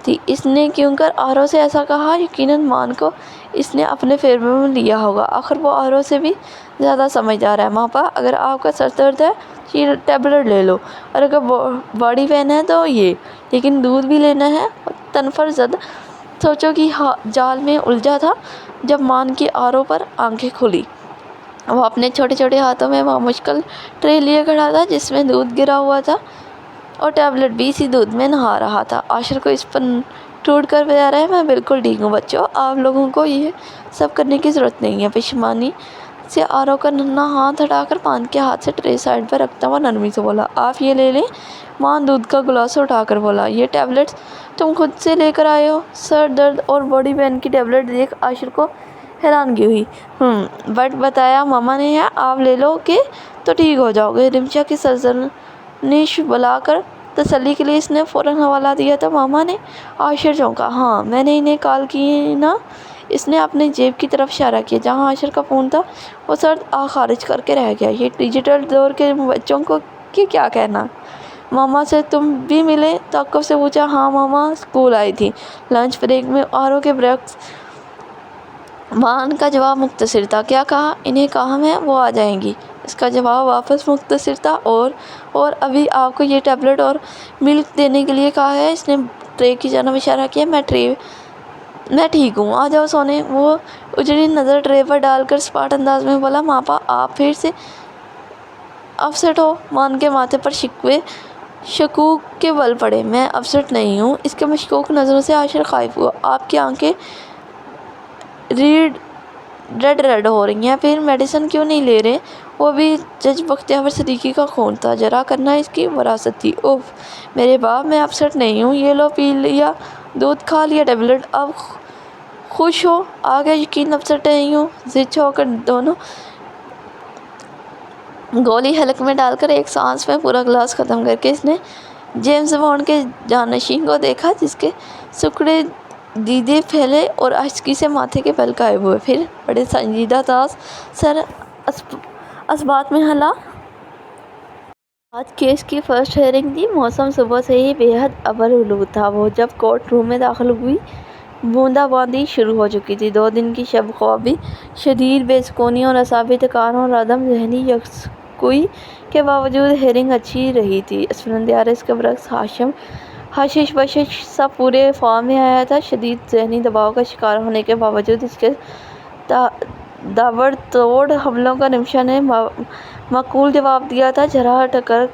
B: تھی۔ اس نے کیوں کر آرو سے ایسا کہا؟ یقیناً مان کو اس نے اپنے فیور میں لیا ہوگا، آخر وہ آرو سے بھی زیادہ سمجھدار ہے۔ ماپا اگر آپ کا سر درد ہے ٹیبلٹ لے لو، اور اگر باڈی پین ہے تو یہ، لیکن دودھ بھی لینا ہے۔ تنفر زد سوچوں کی جال میں الجھا تھا جب مان کی آرو پر آنکھیں کھلی۔ وہ اپنے چھوٹے چھوٹے ہاتھوں میں وہ مشکل ٹرے لیے کھڑا تھا جس میں دودھ گرا ہوا تھا اور ٹیبلٹ بھی اسی دودھ میں نہا رہا تھا۔ عاشر کو اس پر ٹوٹ کر بتا رہا ہے، میں بالکل ٹھیک ہوں بچوں، آپ لوگوں کو یہ سب کرنے کی ضرورت نہیں ہے۔ پشیمانی سے آرو کا ننھا ہاتھ ہٹا کر مان کے ہاتھ سے ٹرے سائڈ پر رکھتا ہوا نرمی سے بولا، آپ یہ لے لیں۔ مان دودھ کا گلاس اٹھا کر بولا، یہ ٹیبلٹس تم خود سے لے کر آئے ہو؟ سر درد اور باڈی پین کی ٹیبلٹ دیکھ عاشر کو حیرانگی ہوئی۔ بٹ بتایا ماما نے ہے، آپ لے لو گے تو ٹھیک ہو جاؤ گے۔ رمشا کی سرزنش بلا کر تسلی کے لیے اس نے فوراً حوالہ دیا تو ماما نے؟ عاشر چونکا، ہاں میں نے انہیں کال کی نا۔ اس نے اپنے جیب کی طرف اشارہ کیا جہاں عاشر کا فون تھا۔ وہ سر خارج کر کے رہ گیا، یہ ڈیجیٹل دور کے بچوں کو کیا کہنا۔ ماما سے تم بھی ملے؟ تعجب سے پوچھا۔ ہاں ماما اسکول آئی تھی لنچ بریک میں۔ آرو کے برعکس مان کا جواب مختصر تھا۔ کیا کہا؟ انہیں کام ہے، وہ آ جائیں گی۔ اس کا جواب واپس مختصر تھا۔ اور ابھی آپ کو یہ ٹیبلٹ اور ملک دینے کے لیے کہا ہے۔ اس نے ٹرے کی جانب اشارہ کیا۔ میں ٹھیک ہوں، آ جاؤ سونے۔ وہ اجڑی نظر ٹرے پر ڈال کر اسپاٹ انداز میں بولا، ماپا آپ پھر سے اپسیٹ ہو؟ مان کے ماتھے پر شکوک کے بل پڑے۔ میں اپسیٹ نہیں ہوں۔ اس کے مشکوک نظروں سے عاشر خائف ہوا۔ آپ کی آنکھیں ریڈ ہو رہی ہیں، پھر میڈیسن کیوں نہیں لے رہے؟ وہ بھی جج بختیور صدیقی کا خون تھا، جرا کرنا اس کی وراثت تھی۔ اوف میرے باپ، میں اپسیٹ نہیں ہوں۔ یہ لو پی لیا دودھ، کھا لیا ٹیبلٹ، اب خوش ہو آگے یقین افسر نہیں ہوں، ضد ہو کر دونوں گولی حلق میں ڈال کر ایک سانس میں پورا گلاس ختم کر کے اس نے جیمز بانڈ کے جانشین کو دیکھا، جس کے سکڑے دیدے پھیلے اور آہستگی سے ماتھے کے بل غائب ہوئے۔ پھر بڑے سنجیدہ انداز سر اسبات میں ہلا۔ آج کیس کی فرسٹ ہیئرنگ تھی۔ موسم صبح سے ہی بے حد ابر-آلود تھا۔ وہ جب کورٹ روم میں داخل ہوئی، بوندا باندی شروع ہو چکی تھی۔ 2 دن کی شب خوابی، شدید بے سکونی اور اعصابی تھکان اور عدم ذہنی یکسوئی کے باوجود ہیئرنگ اچھی رہی تھی۔ اسفندیار اس کے برعکس حشش بشش سا پورے فارم میں آیا تھا۔ شدید ذہنی دباؤ کا شکار ہونے کے باوجود اس کے تابڑ توڑ حملوں کا نمشا نے معقول جواب دیا تھا۔ جرح ٹکر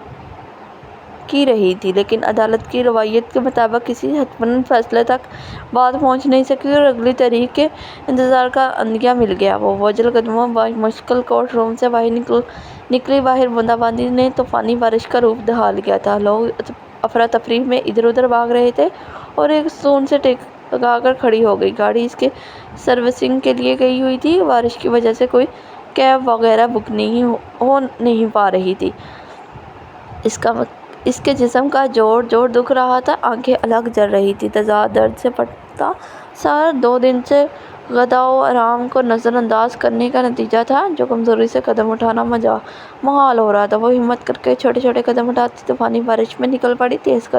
B: کی رہی تھی، لیکن عدالت کی روایت کے مطابق کسی حتمی فیصلے تک بات پہنچ نہیں سکی اور اگلی تاریخ کے انتظار کا عندیہ مل گیا۔ وہ بوجھل قدموں بمشکل کورٹ روم سے باہر نکلی۔ باہر بوندا باندی نے طوفانی بارش کا روپ ڈھال لیا تھا۔ لوگ افراتفری میں ادھر ادھر بھاگ رہے تھے اور ایک ستون سے ٹیک لگا کر کھڑی ہو گئی گاڑی اس کے سروسنگ کے لیے گئی ہوئی تھی۔ بارش کی وجہ سے کوئی کیب وغیرہ بک ہو نہیں پا رہی تھی۔ اس کے جسم کا جوڑ دکھ رہا تھا، آنکھیں الگ جل رہی تھیں۔ تضاد درد سے پٹتا سر 2 دن سے غذا و آرام کو نظر انداز کرنے کا نتیجہ تھا، جو کمزوری سے قدم اٹھانا محال ہو رہا تھا۔ وہ ہمت کر کے چھوٹے چھوٹے قدم اٹھاتی طوفانی بارش میں نکل پڑی۔ تیز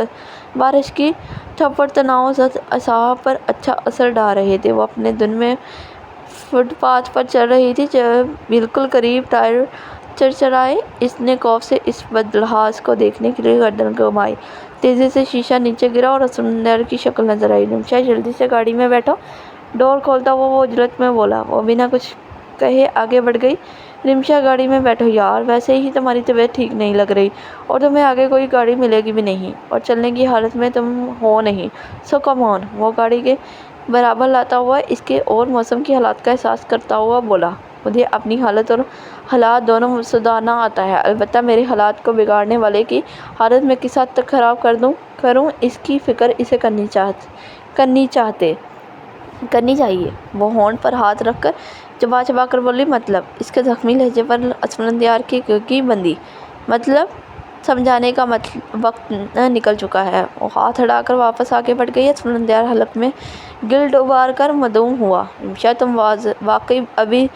B: بارش کی تھپڑ تناؤ زد اعصاب پر اچھا اثر ڈال رہے تھے۔ وہ اپنے دن میں فٹ پاتھ پر چل رہی تھی جب بالکل قریب ٹائر چرچرائے۔ اس نے خوف سے اس بدلحاظ کو دیکھنے کے لیے گردن گھمائی۔ تیزی سے شیشہ نیچے گرا اور اسفندیار کی شکل نظر آئی۔ نمشا جلدی سے گاڑی میں بیٹھو۔ ڈور کھولتا ہوا وہ عجلت میں بولا۔ وہ بنا کچھ کہے آگے بڑھ گئی۔ نمشا گاڑی میں بیٹھو یار، ویسے ہی تمہاری طبیعت ٹھیک نہیں لگ رہی اور تمہیں آگے کوئی گاڑی ملے گی بھی نہیں اور چلنے کی حالت میں تم ہو نہیں، سو کم آن۔ وہ گاڑی کے برابر لاتا ہوا اس کے اور موسم کے حالات کا احساس کرتا ہوا بولا۔ مجھے اپنی حالت اور حالات دونوں سدھارنا آتا ہے، البتہ میرے حالات کو بگاڑنے والے کی حالت میں کس حد تک خراب کروں اس کی فکر اسے کرنی چاہیے۔ وہ ہونٹ پر ہاتھ رکھ کر چبا چبا کر بولی۔ مطلب؟ اس کے زخمی لہجے پر اسفندیار کی گرگی بندھی۔ مطلب سمجھانے کا وقت نکل چکا ہے۔ وہ ہاتھ ہٹا کر واپس آگے بڑھ گئی۔ اسفندیار حلق میں گلڈ ابھار کر مدعو ہوا۔ نمشا تم واقعی ابھی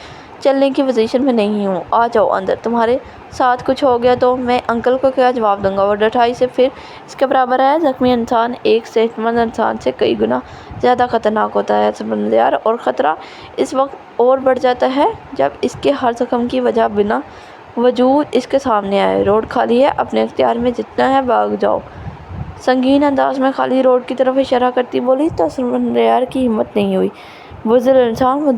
B: چلنے کی پوزیشن میں نہیں ہو، آ جاؤ اندر۔ تمہارے ساتھ کچھ ہو گیا تو میں انکل کو کیا جواب دوں گا؟ وہ ڈٹائی سے پھر اس کے برابر ہے۔ زخمی انسان ایک صحت مند انسان سے کئی گنا زیادہ خطرناک ہوتا ہے اسفندیار، اور خطرہ اس وقت اور بڑھ جاتا ہے جب اس کے ہر زخم کی وجہ بنا وجود اس کے سامنے آئے۔ روڈ خالی ہے، اپنے اختیار میں جتنا ہے بھاگ جاؤ۔ سنگین انداز میں خالی روڈ کی طرف اشارہ کرتی بولی تو اسفندیار کی ہمت نہیں ہوئی۔ بزدل انسان، وہ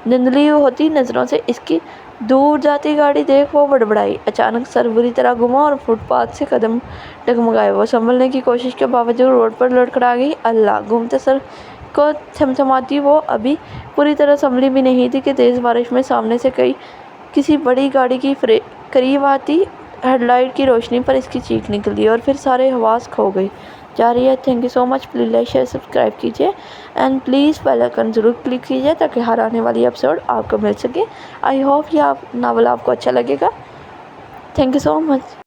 B: دھندلی ہوتی نظروں سے اس کی دور جاتی گاڑی دیکھ وہ بڑبڑائی۔ اچانک سر بری طرح گھما اور فٹ پاتھ سے قدم ڈگمگائے۔ وہ سنبھلنے کی کوشش کے باوجود روڈ پر لڑکھڑا گئی۔ اللہ! گھومتے سر کو تھمتھماتی وہ ابھی پوری طرح سنبھلی بھی نہیں تھی کہ تیز بارش میں سامنے سے کسی بڑی گاڑی کی قریب آتی ہیڈ لائٹ کی روشنی پر اس کی چیخ نکلی اور پھر سارے حواس کھو گئے۔ جاری ہے۔ Thank you so much. Please like share subscribe کیجیے اینڈ پلیز بیل آئیکن ضرور کلک کیجیے تاکہ ہر آنے والی ایپیسوڈ آپ کو مل سکے۔ آئی ہوپ یہ ناول آپ کو اچھا لگے گا۔ Thank you so much.